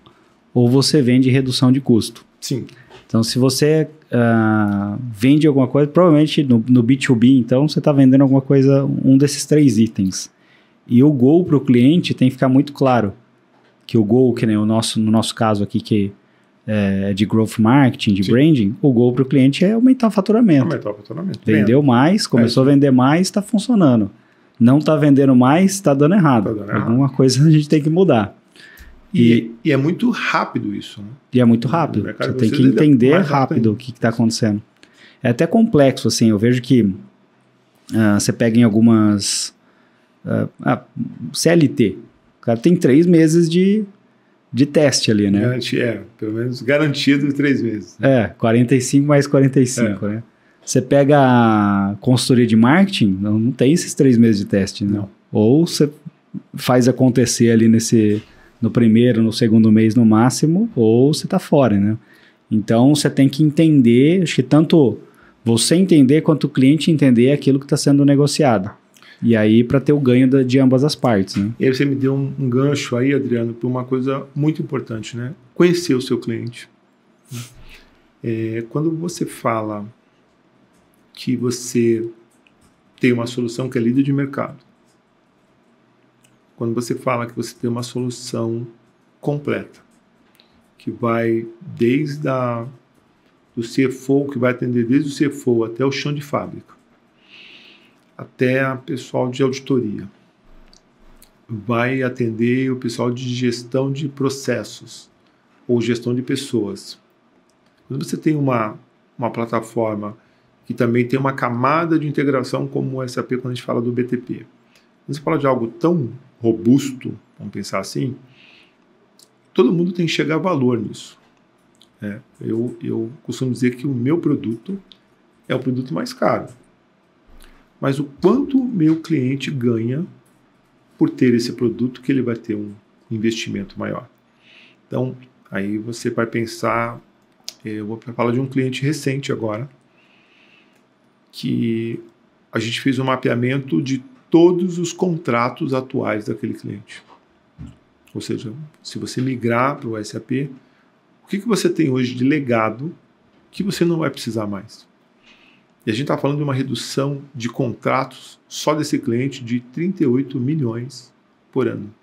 ou você vende redução de custo. Sim. Então, se você vende alguma coisa, provavelmente no B2B, então, você está vendendo alguma coisa, um desses 3 itens. E o goal para o cliente tem que ficar muito claro. Que o goal, que nem no nosso caso aqui, que é de growth marketing, de branding, o goal para o cliente é aumentar o faturamento. Vendeu mais, começou a vender mais, está funcionando. Não está vendendo mais, está dando errado. Alguma coisa a gente tem que mudar. E é muito rápido isso, né? E é muito rápido. Você tem que entender rápido o que está acontecendo. É até complexo, assim, eu vejo que você pega em algumas CLT, o cara tem 3 meses de teste ali, né? Pelo menos garantido 3 meses. 45 mais 45, né? Você pega a consultoria de marketing, não tem esses 3 meses de teste, né? Não. Ou você faz acontecer ali no primeiro, no segundo mês no máximo, ou você tá fora, né? Então, você tem que entender, acho que tanto você entender quanto o cliente entender aquilo que está sendo negociado. E aí, para ter o ganho de ambas as partes, né? E aí você me deu um gancho aí, Adriano, para uma coisa muito importante, né? Conhecer o seu cliente. Quando você fala que você tem uma solução que é líder de mercado, quando você fala que você tem uma solução completa, que vai desde do CFO, que vai atender desde o CFO até o chão de fábrica, até a pessoal de auditoria, vai atender o pessoal de gestão de processos ou gestão de pessoas. Quando você tem uma plataforma que também tem uma camada de integração como o SAP, quando a gente fala do BTP, quando você fala de algo tão robusto, vamos pensar assim, todo mundo tem que chegar a valor nisso. Eu costumo dizer que o meu produto é o produto mais caro. Mas o quanto o meu cliente ganha por ter esse produto, que ele vai ter um investimento maior. Então, aí você vai pensar, eu vou falar de um cliente recente agora, que a gente fez um mapeamento de todos os contratos atuais daquele cliente. Ou seja, se você migrar para o SAP, o que você tem hoje de legado que você não vai precisar mais? E a gente está falando de uma redução de contratos só desse cliente de 38 milhões por ano.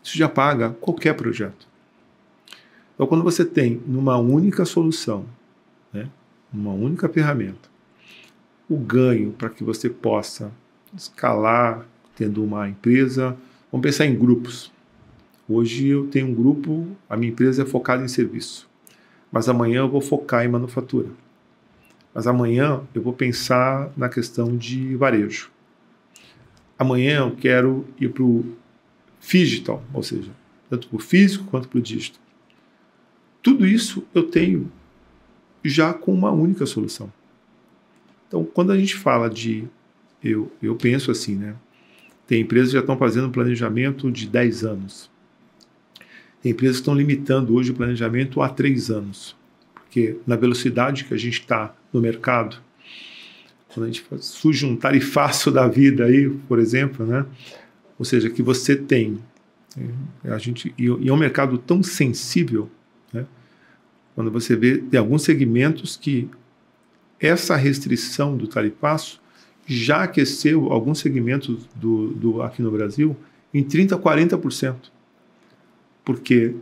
Isso já paga qualquer projeto. Então, quando você tem numa única solução, né, numa única ferramenta, o ganho para que você possa escalar tendo uma empresa, vamos pensar em grupos. Hoje eu tenho um grupo, a minha empresa é focada em serviço, mas amanhã eu vou focar em manufatura. Mas amanhã eu vou pensar na questão de varejo. Amanhã eu quero ir para o digital, ou seja, tanto para o físico quanto para o digital. Tudo isso eu tenho já com uma única solução. Então, quando a gente fala eu penso assim, né? Tem empresas que já estão fazendo um planejamento de 10 anos. Tem empresas que estão limitando hoje o planejamento a 3 anos. Porque na velocidade que a gente está no mercado, quando a gente surge um tarifaço da vida aí, por exemplo, né? Ou seja, que você tem, e é um mercado tão sensível, né? Quando você vê, tem alguns segmentos que essa restrição do tarifaço já aqueceu alguns segmentos aqui no Brasil em 30%, 40%. Porque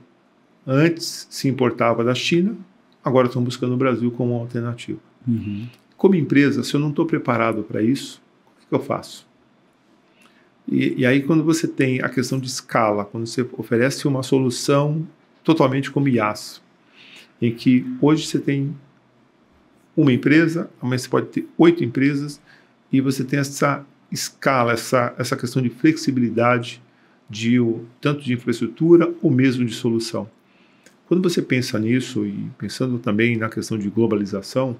antes se importava da China, agora estão buscando o Brasil como alternativa. Uhum. Como empresa, se eu não estou preparado para isso, o que eu faço? E aí, quando você tem a questão de escala, quando você oferece uma solução totalmente como IaaS, em que hoje você tem uma empresa, amanhã você pode ter 8 empresas, e você tem essa escala, essa questão de flexibilidade, tanto de infraestrutura ou mesmo de solução. Quando você pensa nisso, e pensando também na questão de globalização,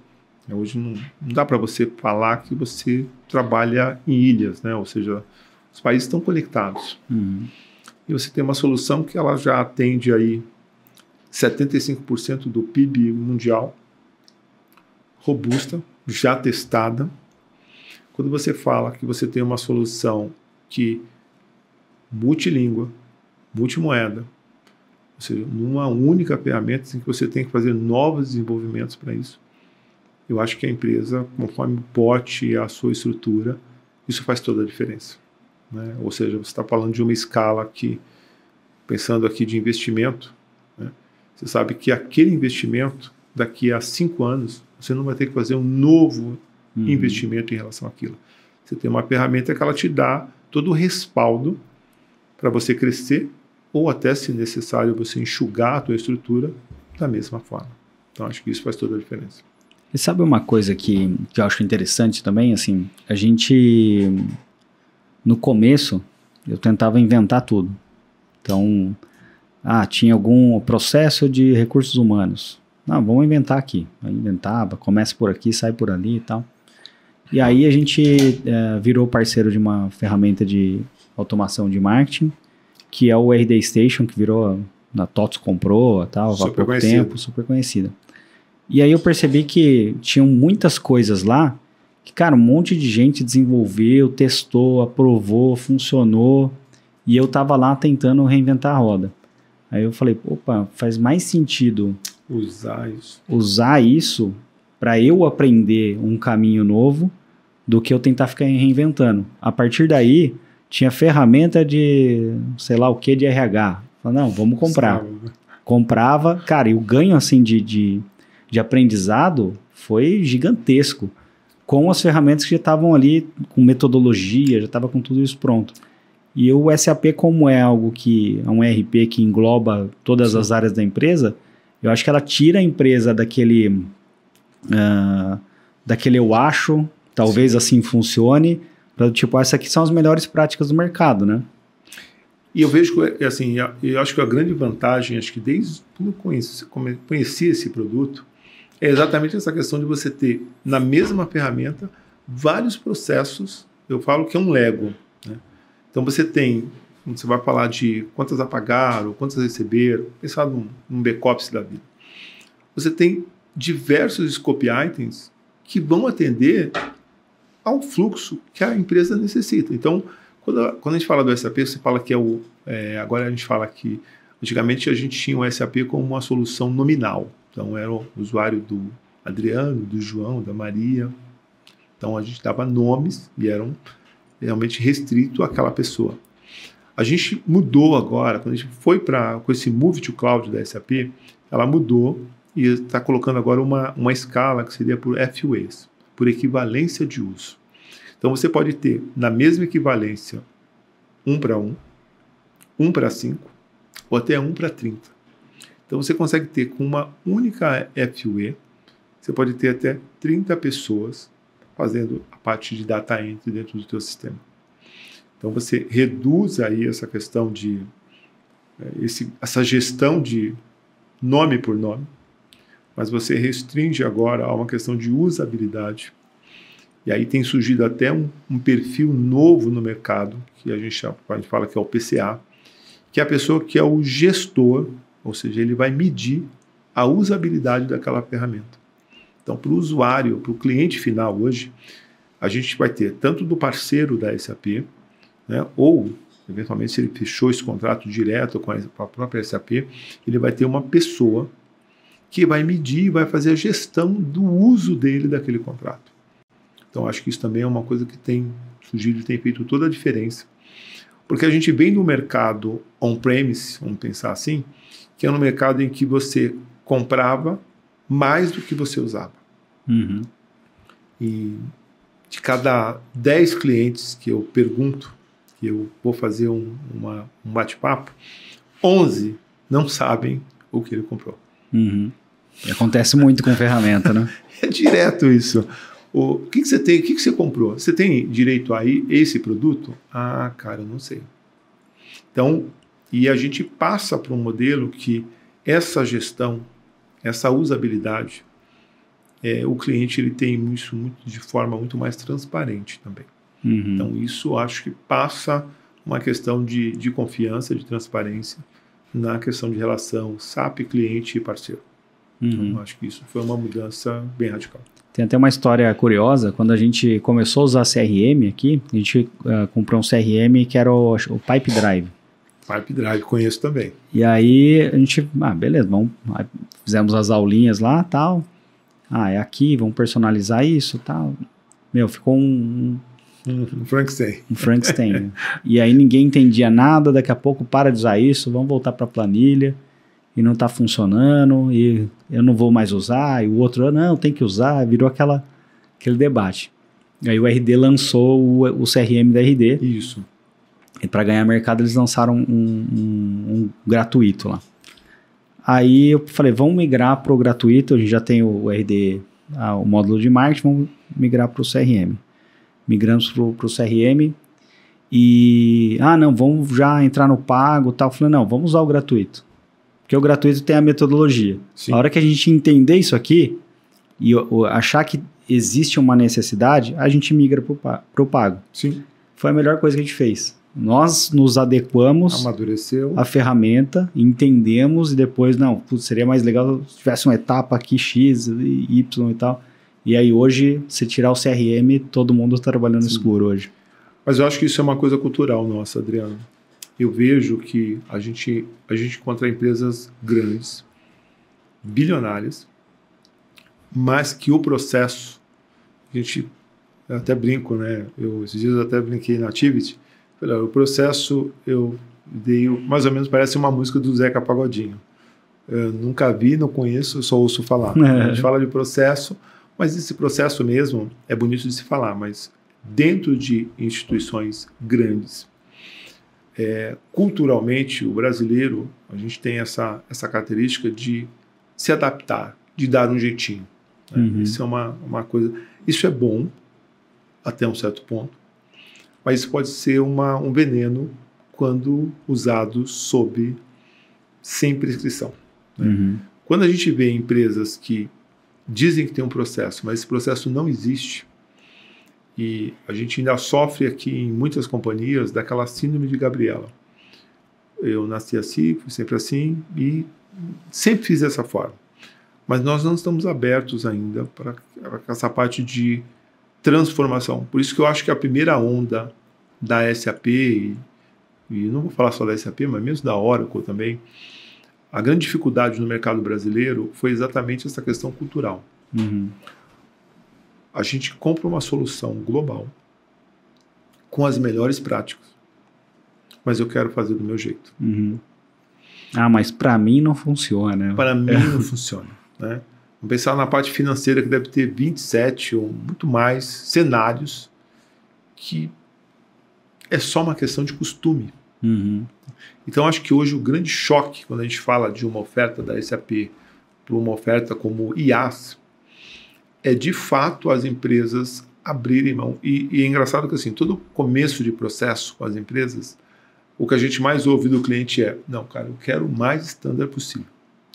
hoje não dá para você falar que você trabalha em ilhas, né? Ou seja, os países estão conectados. Uhum. E você tem uma solução que ela já atende aí 75% do PIB mundial, robusta, já testada. Quando você fala que você tem uma solução que multilíngua, multimoeda, ou seja, numa única ferramenta em que você tem que fazer novos desenvolvimentos para isso, eu acho que a empresa, conforme o porte e a sua estrutura, isso faz toda a diferença, né? Ou seja, você está falando de uma escala que, pensando aqui de investimento, né, você sabe que aquele investimento, daqui a 5 anos, você não vai ter que fazer um novo investimento em relação àquilo. Você tem uma ferramenta que ela te dá todo o respaldo para você crescer, ou até, se necessário, você enxugar a tua estrutura da mesma forma. Então, acho que isso faz toda a diferença. E sabe uma coisa que eu acho interessante também? Assim, a gente, no começo, eu tentava inventar tudo. Então, tinha algum processo de recursos humanos. Não, vamos inventar aqui. Aí inventava, começa por aqui, sai por ali e tal. E aí a gente virou parceiro de uma ferramenta de automação de marketing, que é o RD Station, que virou, a TOTS comprou, tal, há pouco tempo, super conhecida. E aí eu percebi que tinham muitas coisas lá que, cara, um monte de gente desenvolveu, testou, aprovou, funcionou, e eu tava lá tentando reinventar a roda. Aí eu falei, opa, faz mais sentido usar isso para eu aprender um caminho novo do que eu tentar ficar reinventando. A partir daí, tinha ferramenta de, sei lá o que, de RH. Falei, não, vamos comprar. Comprava, cara, e o ganho assim de aprendizado foi gigantesco, com as ferramentas que já estavam ali, com metodologia, já estava com tudo isso pronto. E o SAP, como é algo que é um ERP que engloba todas as áreas da empresa, eu acho que ela tira a empresa daquele eu acho, talvez assim funcione, para tipo, essas aqui são as melhores práticas do mercado, né? E eu vejo que, assim, eu acho que a grande vantagem, acho que desde quando eu conheci esse produto, é exatamente essa questão de você ter, na mesma ferramenta, vários processos. Eu falo que é um Lego, né? Então você tem, você vai falar de quantas apagaram, quantas receberam, pensar num back-office da vida. Você tem diversos scope items que vão atender ao fluxo que a empresa necessita. Então, quando a gente fala do SAP, você fala que agora a gente fala que antigamente a gente tinha o SAP como uma solução nominal. Então, era o usuário do Adriano, do João, da Maria. Então, a gente dava nomes e eram realmente restrito àquela pessoa. A gente mudou agora, quando a gente foi com esse Move to Cloud da SAP, ela mudou e está colocando agora uma escala que seria por FUEs, por equivalência de uso. Então, você pode ter, na mesma equivalência, 1:1, 1:5, ou até 1:30. Então, você consegue ter com uma única FUE, você pode ter até 30 pessoas fazendo a parte de data entry dentro do teu sistema. Então, você reduz aí essa questão de essa gestão de nome por nome, mas você restringe agora a uma questão de usabilidade. E aí tem surgido até um perfil novo no mercado, que a gente fala que é o PCA, que é a pessoa que é o gestor, ou seja, ele vai medir a usabilidade daquela ferramenta. Então, para o usuário, para o cliente final hoje, a gente vai ter tanto do parceiro da SAP, né, ou, eventualmente, se ele fechou esse contrato direto com a própria SAP, ele vai ter uma pessoa que vai medir e vai fazer a gestão do uso dele daquele contrato. Então, acho que isso também é uma coisa que tem surgido e tem feito toda a diferença. Porque a gente vem do mercado on-premise, vamos pensar assim, que é um mercado em que você comprava mais do que você usava. Uhum. E de cada 10 clientes que eu pergunto, que eu vou fazer um bate-papo, 11 não sabem o que ele comprou. Uhum. Acontece muito com ferramenta, né? É direto isso. O que você tem? O que você comprou? Você tem direito a esse produto? Ah, cara, eu não sei. Então, e a gente passa para um modelo que essa gestão, essa usabilidade, o cliente ele tem isso de forma muito mais transparente também. Uhum. Então, isso acho que passa uma questão de confiança, de transparência na questão de relação SAP, cliente e parceiro. Uhum. Então, acho que isso foi uma mudança bem radical. Tem até uma história curiosa, quando a gente começou a usar CRM aqui, a gente comprou um CRM que era o Pipe Drive. Pipe Drive, conheço também. E aí a gente, beleza, fizemos as aulinhas lá, tal. É aqui, vamos personalizar isso, tal. Meu, ficou um Frankenstein. Um Frankenstein. E aí ninguém entendia nada, daqui a pouco para de usar isso, vamos voltar para a planilha. E não está funcionando, e eu não vou mais usar, e o outro, não, tem que usar, virou aquele debate. Aí o RD lançou o CRM da RD. Isso. E para ganhar mercado eles lançaram um gratuito lá. Aí eu falei, vamos migrar para o gratuito, a gente já tem o RD o módulo de marketing, vamos migrar para o CRM. Migramos para o CRM e, não, vamos já entrar no pago e tal. Falei, não, vamos usar o gratuito. Porque o gratuito tem a metodologia. Sim. A hora que a gente entender isso aqui e achar que existe uma necessidade, a gente migra para o pago. Sim. Foi a melhor coisa que a gente fez. Nós nos adequamos Amadureceu. à ferramenta, entendemos e depois, seria mais legal se tivesse uma etapa aqui X, Y e tal. E aí hoje, se tirar o CRM, todo mundo está trabalhando no escuro hoje. Mas eu acho que isso é uma coisa cultural nossa, Adriano. Eu vejo que a gente encontra empresas grandes, bilionárias, mas que o processo, eu até brinco, né? Esses dias eu até brinquei na Activity. O processo eu dei, mais ou menos parece uma música do Zeca Pagodinho. Eu nunca vi, não conheço, só ouço falar. A gente fala de processo, mas esse processo mesmo é bonito de se falar, mas dentro de instituições grandes, culturalmente, o brasileiro, a gente tem essa característica de se adaptar, de dar um jeitinho. Né? Isso é uma coisa... Isso é bom, até um certo ponto, mas isso pode ser um veneno quando usado sem prescrição. Né? Quando a gente vê empresas que dizem que tem um processo, mas esse processo não existe, e a gente ainda sofre aqui em muitas companhias daquela síndrome de Gabriela. Eu nasci assim, fui sempre assim, e sempre fiz dessa forma. Mas nós não estamos abertos ainda para essa parte de transformação. Por isso que eu acho que a primeira onda da SAP, e não vou falar só da SAP, mas mesmo da Oracle também, a grande dificuldade no mercado brasileiro foi exatamente essa questão cultural. A gente compra uma solução global com as melhores práticas, mas eu quero fazer do meu jeito. Mas para mim não funciona. Para mim não funciona. Né? Vamos pensar na parte financeira, que deve ter 27 ou muito mais cenários que é só uma questão de costume. Então, acho que hoje o grande choque, quando a gente fala de uma oferta da SAP para uma oferta como IaaS, é de fato as empresas abrirem mão. E é engraçado que assim, todo começo de processo com as empresas, o que a gente mais ouve do cliente é: não, cara, eu quero o mais standard possível.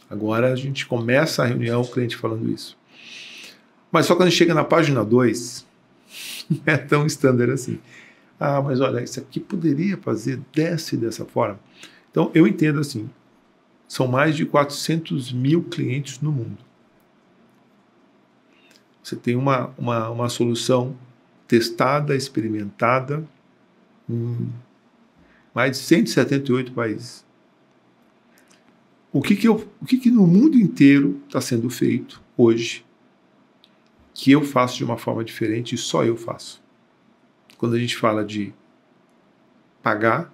Agora a gente começa a reunião, o cliente falando isso. Mas só quando a gente chega na página 2, não é tão standard assim. Mas olha, isso aqui poderia fazer dessa forma. Então, eu entendo assim, são mais de 400 mil clientes no mundo. Você tem uma solução testada, experimentada em mais de 178 países. O que no mundo inteiro está sendo feito hoje que eu faço de uma forma diferente e só eu faço? Quando a gente fala de pagar,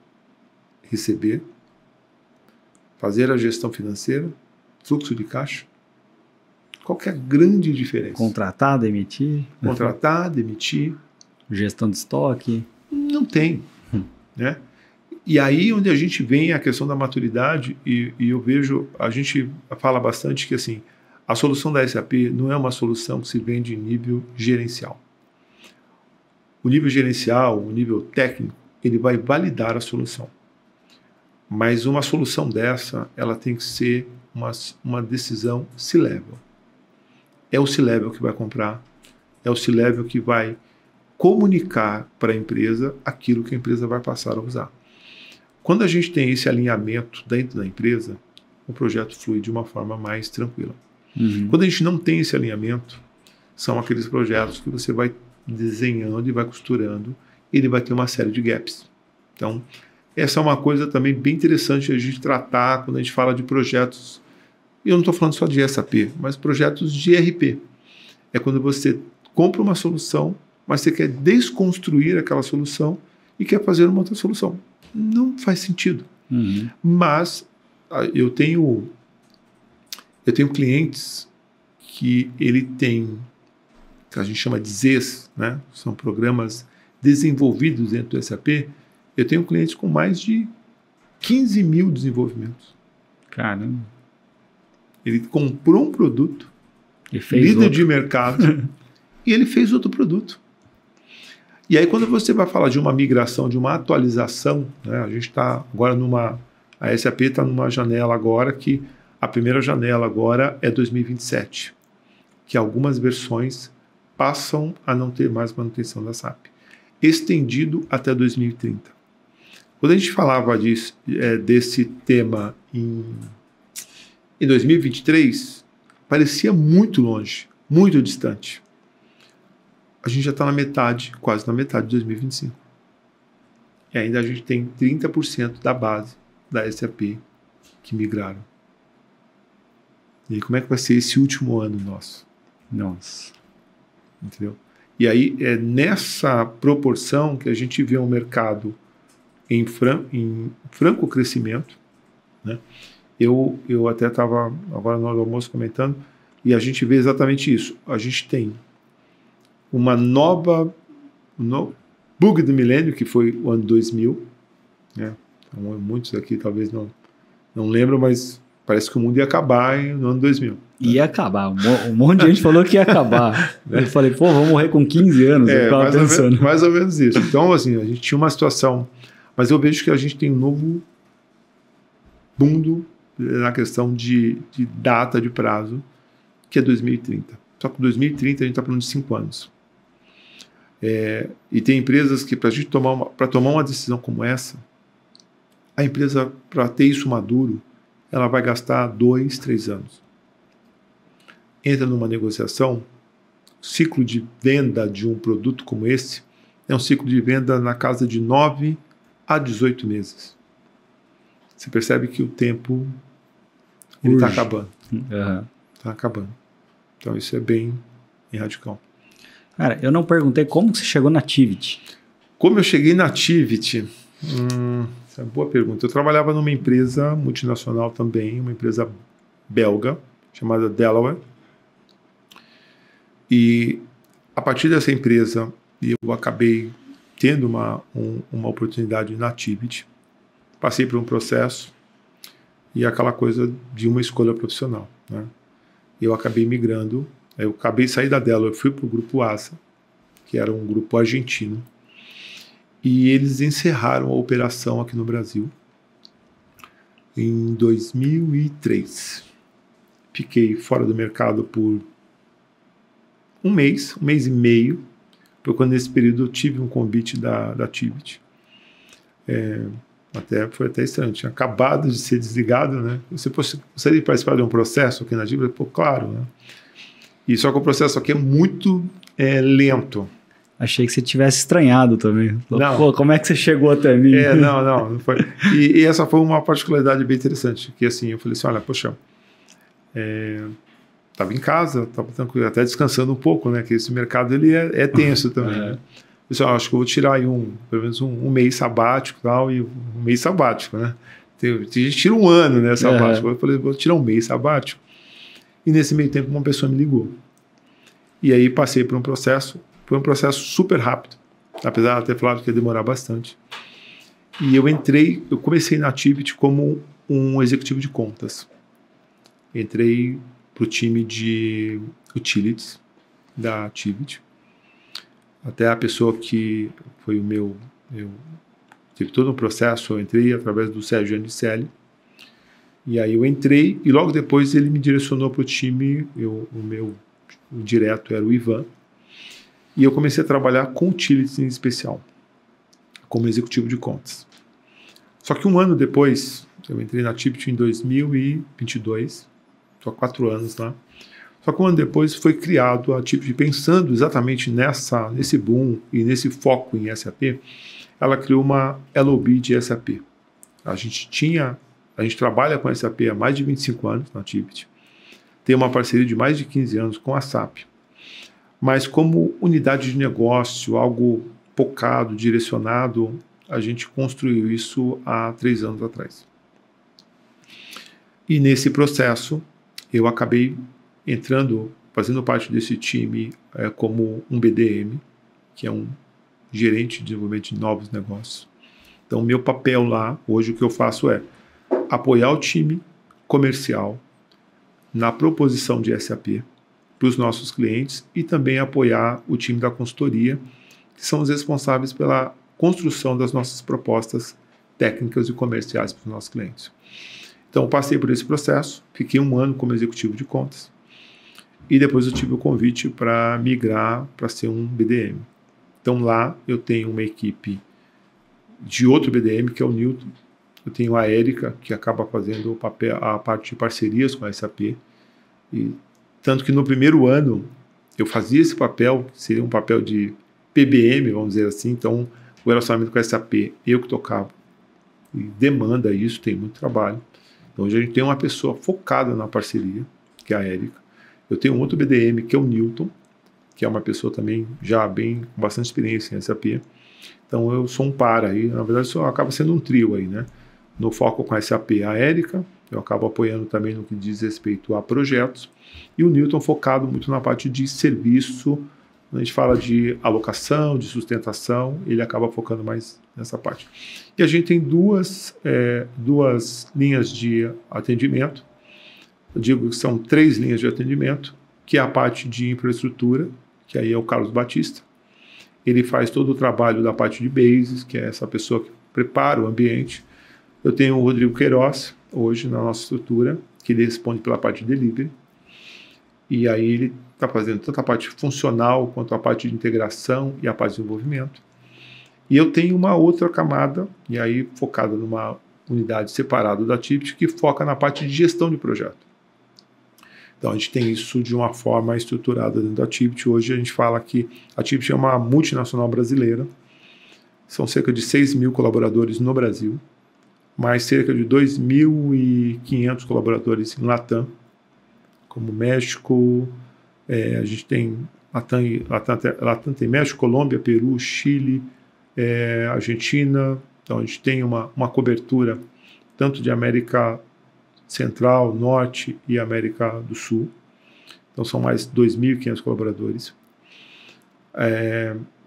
receber, fazer a gestão financeira, fluxo de caixa, qual que é a grande diferença? Contratar, demitir. Contratar, demitir. Gestão de estoque. Não tem. Né? E aí onde a gente vem a questão da maturidade, e eu vejo, a gente fala bastante que assim, a solução da SAP não é uma solução que se vende em nível gerencial. O nível gerencial, o nível técnico, ele vai validar a solução. Mas uma solução dessa, ela tem que ser uma decisão C-level. É o C-level que vai comprar, é o C-level que vai comunicar para a empresa aquilo que a empresa vai passar a usar. Quando a gente tem esse alinhamento dentro da empresa, o projeto flui de uma forma mais tranquila. Quando a gente não tem esse alinhamento, são aqueles projetos que você vai desenhando e vai costurando, e ele vai ter uma série de gaps. Então, essa é uma coisa também bem interessante a gente tratar quando a gente fala de projetos. E eu não estou falando só de SAP, mas projetos de ERP. É quando você compra uma solução, mas você quer desconstruir aquela solução e quer fazer uma outra solução. Não faz sentido. Mas eu tenho clientes que ele tem, que a gente chama de ZES, né? São programas desenvolvidos dentro do SAP. Eu tenho clientes com mais de 15 mil desenvolvimentos. Caramba. Ele comprou um produto líder de mercado, e ele fez outro produto. E aí, quando você vai falar de uma migração, de uma atualização, né, a gente está agora a SAP está numa janela agora que a primeira janela agora é 2027, que algumas versões passam a não ter mais manutenção da SAP, estendido até 2030. Quando a gente falava desse tema em 2023, parecia muito longe, muito distante. A gente já está quase na metade de 2025. E ainda a gente tem 30% da base da SAP que migraram. E aí, como é que vai ser esse último ano nosso? Nossa. Entendeu? E aí é nessa proporção que a gente vê um mercado em franco crescimento, né? Eu até estava agora no almoço comentando, e a gente vê exatamente isso. A gente tem uma nova bug do milênio, que foi o ano 2000, né? Então, muitos aqui talvez não lembram, mas parece que o mundo ia acabar no ano 2000. Ia acabar. Um monte de gente falou que ia acabar. Eu falei, pô, vamos morrer com 15 anos. Eu ficava pensando. Mais ou menos isso. Então, assim, a gente tinha uma situação, mas eu vejo que a gente tem um novo mundo na questão de data, de prazo, que é 2030. Só que 2030 a gente está falando de 5 anos. E tem empresas que, para tomar uma decisão como essa, a empresa, para ter isso maduro, ela vai gastar 2, 3 anos. Entra numa negociação, o ciclo de venda de um produto como esse é um ciclo de venda na casa de 9 a 18 meses. Você percebe que o tempo está acabando. Está acabando. Então isso é bem radical. Cara, eu não perguntei como você chegou na Tivit. Como eu cheguei na Tivit? Essa é uma boa pergunta. Eu trabalhava numa empresa multinacional também, uma empresa belga, chamada Delaware. E a partir dessa empresa, eu acabei tendo uma oportunidade na Tivit. Passei por um processo e aquela coisa de uma escolha profissional, né? Eu acabei migrando, eu acabei de sair da Delaware, fui para o grupo ASA, que era um grupo argentino, e eles encerraram a operação aqui no Brasil em 2003. Fiquei fora do mercado por um mês e meio, porque nesse período eu tive um convite da Tivit. Foi até estranho, tinha acabado de ser desligado, né? Você gostaria de participar de um processo aqui na Tivit? Pô, claro, né? E só que o processo aqui é muito lento. Achei que você tivesse estranhado também. Não. Pô, como é que você chegou até mim? Não foi. E essa foi uma particularidade bem interessante, que assim, eu falei assim, olha, poxa, estava em casa, estava tranquilo, até descansando um pouco, né? Que esse mercado ele é tenso também, né? Eu acho que eu vou tirar aí pelo menos um mês sabático e tal, e um mês sabático, né? Tem gente que tira um ano, né, sabático. Eu falei, vou tirar um mês sabático. E nesse meio tempo uma pessoa me ligou. E aí passei por um processo, foi um processo super rápido, apesar de ter falado que ia demorar bastante. E eu comecei na Tivit como um executivo de contas. Entrei para o time de utilities da Tivit. Até a pessoa que foi teve todo um processo, eu entrei através do Sérgio Anicelli. E aí eu entrei e logo depois ele me direcionou para o time, o direto era o Ivan. E eu comecei a trabalhar com utilities em especial, como executivo de contas. Só que um ano depois, eu entrei na Tivit em 2022, estou há 4 anos lá. Só que um ano depois foi criado a Tivit, pensando exatamente nesse boom e nesse foco em SAP, ela criou uma LOB de SAP. A gente trabalha com SAP há mais de 25 anos na Tivit, tem uma parceria de mais de 15 anos com a SAP, mas como unidade de negócio, algo focado, direcionado, a gente construiu isso há 3 anos atrás. E nesse processo, eu acabei fazendo parte desse time como um BDM, que é um gerente de desenvolvimento de novos negócios. Então, meu papel lá, hoje, o que eu faço é apoiar o time comercial na proposição de SAP, para os nossos clientes e também apoiar o time da consultoria, que são os responsáveis pela construção das nossas propostas técnicas e comerciais para os nossos clientes. Então, eu passei por esse processo, fiquei 1 ano como executivo de contas e depois eu tive o convite para migrar para ser um BDM. Então, lá eu tenho uma equipe de outro BDM, que é o Newton. Eu tenho a Érica, que acaba fazendo a parte de parcerias com a SAP. E, tanto que no primeiro ano eu fazia esse papel, que seria um papel de PBM, vamos dizer assim. Então, o relacionamento com a SAP, eu que tocava. E demanda isso, tem muito trabalho. Então, hoje a gente tem uma pessoa focada na parceria, que é a Érica. Eu tenho um outro BDM, que é o Newton, que é uma pessoa também já com bastante experiência em SAP. Então, eu sou um par aí. Na verdade, isso acaba sendo um trio aí, né? No foco com a SAP, a Érica, eu acabo apoiando também no que diz respeito a projetos, e o Newton focado muito na parte de serviço. Quando a gente fala de alocação, de sustentação, ele acaba focando mais nessa parte. E a gente tem duas linhas de atendimento. Eu digo que são 3 linhas de atendimento, que é a parte de infraestrutura, que aí é o Carlos Batista. Ele faz todo o trabalho da parte de bases, que é essa pessoa que prepara o ambiente. Eu tenho o Rodrigo Queiroz, hoje na nossa estrutura, que ele responde pela parte de delivery. E aí ele está fazendo tanto a parte funcional, quanto a parte de integração e a parte de desenvolvimento. E eu tenho uma outra camada, e aí focada numa unidade separada da Tivit, que foca na parte de gestão de projeto. Então, a gente tem isso de uma forma estruturada dentro da Tivit. Hoje a gente fala que a Tivit é uma multinacional brasileira. São cerca de 6 mil colaboradores no Brasil, mais cerca de 2.500 colaboradores em Latam, como México. A gente tem Latam tem México, Colômbia, Peru, Chile, Argentina. Então, a gente tem uma cobertura tanto de América Central, Norte e América do Sul. Então, são mais 2.500 colaboradores.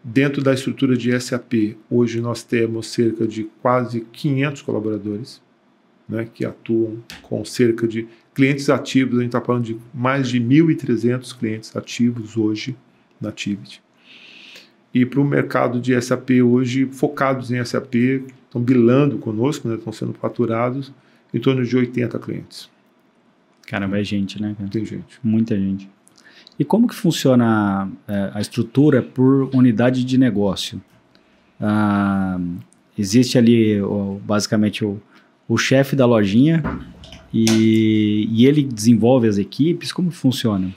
Dentro da estrutura de SAP, hoje nós temos cerca de quase 500 colaboradores, né, que atuam com cerca de clientes ativos. A gente está falando de mais de 1.300 clientes ativos hoje na Tivit. E para o mercado de SAP hoje, focados em SAP, estão bilando conosco, né, estão sendo faturados em torno de 80 clientes. Caramba, é gente, né? Tem gente. Muita gente. E como que funciona a estrutura por unidade de negócio? Existe ali, basicamente, o chefe da lojinha e ele desenvolve as equipes? Como que funciona?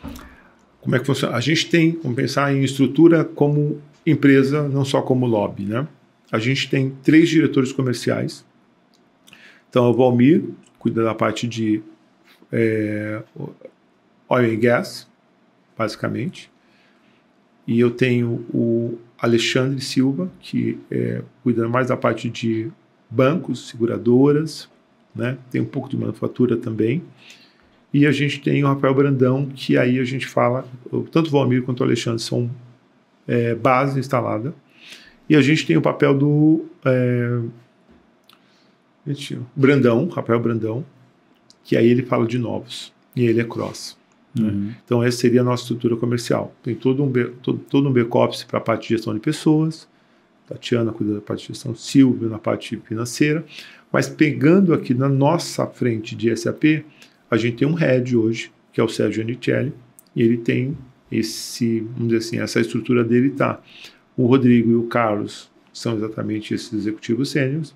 Como é que funciona? A gente tem, vamos pensar em estrutura como empresa, não só como lobby, né? A gente tem 3 diretores comerciais. Então, o Valmir cuida da parte de oil and gas, basicamente. E eu tenho o Alexandre Silva, que cuida mais da parte de bancos, seguradoras, né? Tem um pouco de manufatura também. E a gente tem o Rafael Brandão, que aí a gente fala, tanto o Valmir quanto o Alexandre são base instalada. E a gente tem o papel do Brandão, Rafael Brandão, que aí ele fala de novos, e ele é cross. Né? Então essa seria a nossa estrutura comercial. Tem todo um back-office para a parte de gestão de pessoas, Tatiana cuida da parte de gestão, Silvio na parte financeira, mas pegando aqui na nossa frente de SAP, a gente tem um head hoje, que é o Sérgio Anicelli, e ele tem vamos dizer assim, essa estrutura dele tá. O Rodrigo e o Carlos são exatamente esses executivos sêniores,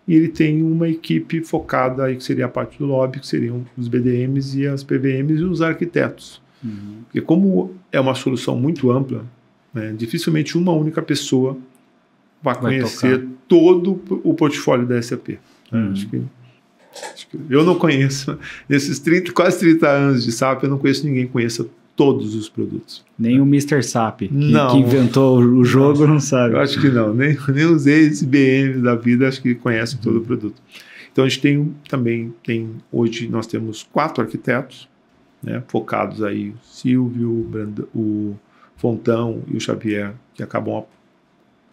e ele tem uma equipe focada aí, que seria a parte do lobby, que seriam os BDMs e as PVMs e os arquitetos. Porque como é uma solução muito ampla, né, dificilmente uma única pessoa vai conhecer tocar todo o portfólio da SAP. Acho que eu não conheço, nesses quase 30 anos de SAP, eu não conheço ninguém que conheça todos os produtos. Nem o Mr. SAP, que inventou o jogo, não sabe. Eu acho que não. Nem os ex-BM da vida acho que conhecem todo o produto. Então, a gente hoje nós temos 4 arquitetos, né, focados aí, o Silvio, o Fontão e o Xavier, que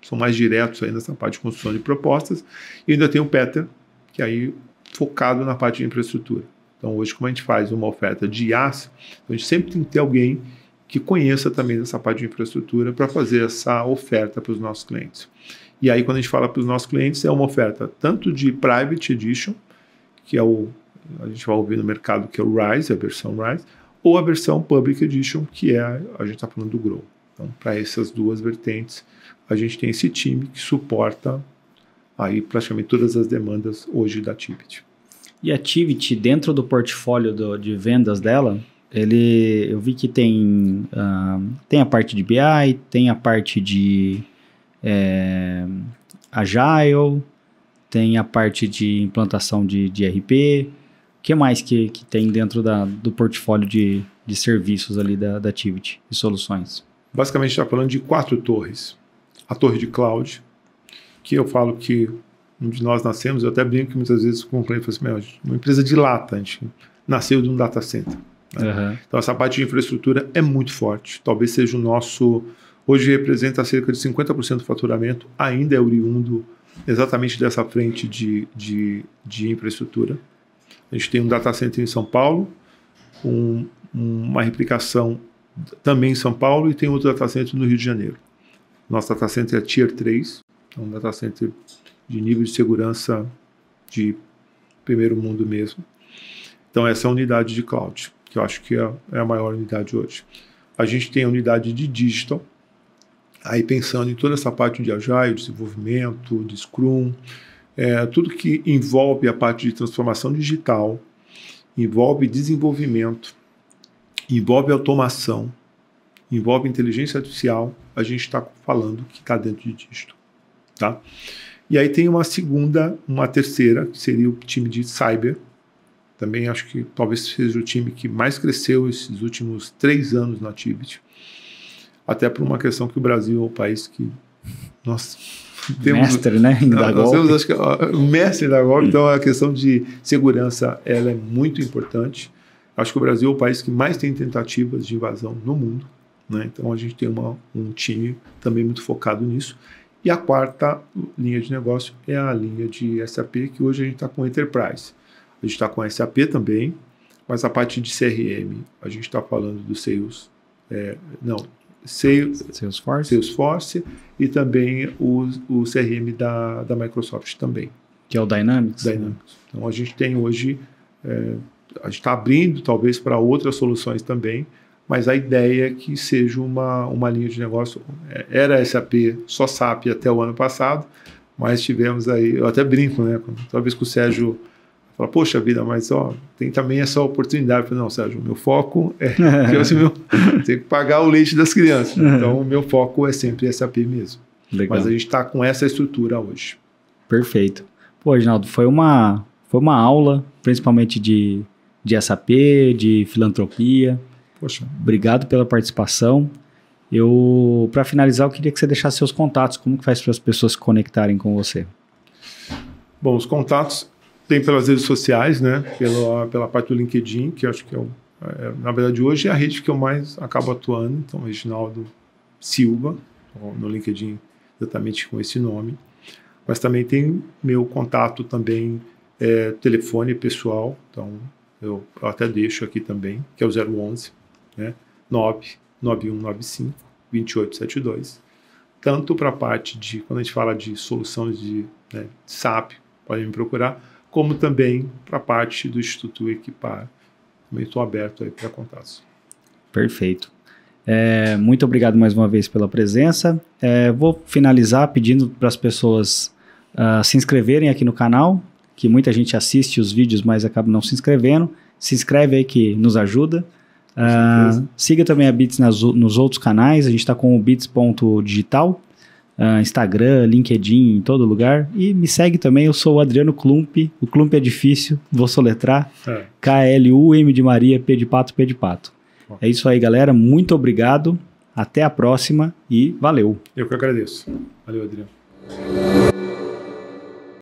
são mais diretos aí nessa parte de construção de propostas. E ainda tem o Peter, que aí focado na parte de infraestrutura. Então, hoje, como a gente faz uma oferta de IaaS, a gente sempre tem que ter alguém que conheça também dessa parte de infraestrutura para fazer essa oferta para os nossos clientes. E aí, quando a gente fala para os nossos clientes, é uma oferta tanto de Private Edition, que é a gente vai ouvir no mercado, que é o Rise, a versão Rise, ou a versão Public Edition, que é a gente está falando do Grow. Então, para essas duas vertentes, a gente tem esse time que suporta aí praticamente todas as demandas hoje da Tivit. E a Tivit, dentro do portfólio de vendas dela, eu vi que tem a parte de BI, tem a parte de Agile, tem a parte de implantação de RP. O que mais que tem dentro do portfólio de serviços ali da Tivit e soluções? Basicamente, está falando de 4 torres. A torre de cloud, que eu falo que onde nós nascemos, eu até brinco que muitas vezes com o cliente falo assim, uma empresa de lata, a gente nasceu de um data center. Né? Uhum. Então, essa parte de infraestrutura é muito forte. Talvez seja o nosso... Hoje representa cerca de 50% do faturamento, ainda é oriundo exatamente dessa frente de infraestrutura. A gente tem um data center em São Paulo, uma replicação também em São Paulo e tem outro data center no Rio de Janeiro. Nosso data center é Tier 3, é um data center de nível de segurança de primeiro mundo mesmo. Então, essa é a unidade de cloud, que eu acho que é a maior unidade hoje. A gente tem a unidade de digital, aí pensando em toda essa parte de Agile, desenvolvimento, de Scrum, tudo que envolve a parte de transformação digital, envolve desenvolvimento, envolve automação, envolve inteligência artificial, a gente está falando que está dentro de digital. Tá? E aí tem uma terceira, que seria o time de cyber. Também acho que talvez seja o time que mais cresceu esses últimos 3 anos na Tivit. Até por uma questão que o Brasil é o país que nós temos... Mestre, né? Nós temos, acho que, o mestre da golpe. Então, a questão de segurança ela é muito importante. Acho que o Brasil é o país que mais tem tentativas de invasão no mundo. Né? Então, a gente tem um time também muito focado nisso. E a quarta linha de negócio é a linha de SAP, que hoje a gente está com Enterprise. A gente está com SAP também, mas a parte de CRM, a gente está falando do Salesforce e também o CRM da Microsoft também. Que é o Dynamics? Dynamics. Então, a gente tem hoje, a gente está abrindo talvez para outras soluções também, mas a ideia é que seja uma linha de negócio. Era SAP, só SAP até o ano passado, mas tivemos aí, eu até brinco, né? Toda vez que o Sérgio fala, poxa vida, mas tem também essa oportunidade. Eu falei, não, Sérgio, o meu foco é tem que pagar o leite das crianças. Então, o meu foco é sempre SAP mesmo. Legal. Mas a gente está com essa estrutura hoje. Perfeito. Pô, Reginaldo, foi uma aula, principalmente de SAP, de filantropia. Poxa. Obrigado pela participação. Para finalizar, eu queria que você deixasse seus contatos. Como que faz para as pessoas se conectarem com você? Bom, os contatos tem pelas redes sociais, né? Pela parte do LinkedIn, que eu acho que na verdade hoje é a rede que eu mais acabo atuando. Então, Reginaldo Silva, no LinkedIn, exatamente com esse nome. Mas também tem meu contato também, telefone pessoal. Então, eu até deixo aqui também, que é o 011, né? 99195-2872. Tanto para a parte de, quando a gente fala de soluções de SAP, podem me procurar, como também para a parte do Instituto Equipar. Também estou aberto aí para contatos. Perfeito. Muito obrigado mais uma vez pela presença. Vou finalizar pedindo para as pessoas se inscreverem aqui no canal, que muita gente assiste os vídeos, mas acaba não se inscrevendo. Se inscreve aí que nos ajuda. Siga também a Bits nos outros canais. A gente está com o bits.digital, Instagram, LinkedIn, em todo lugar. E me segue também, eu sou o Adriano Klump. O Klump é difícil, vou soletrar. K-L-U-M de Maria, P de Pato, P de Pato. É isso aí, galera. Muito obrigado. Até a próxima e valeu. Eu que agradeço. Valeu, Adriano.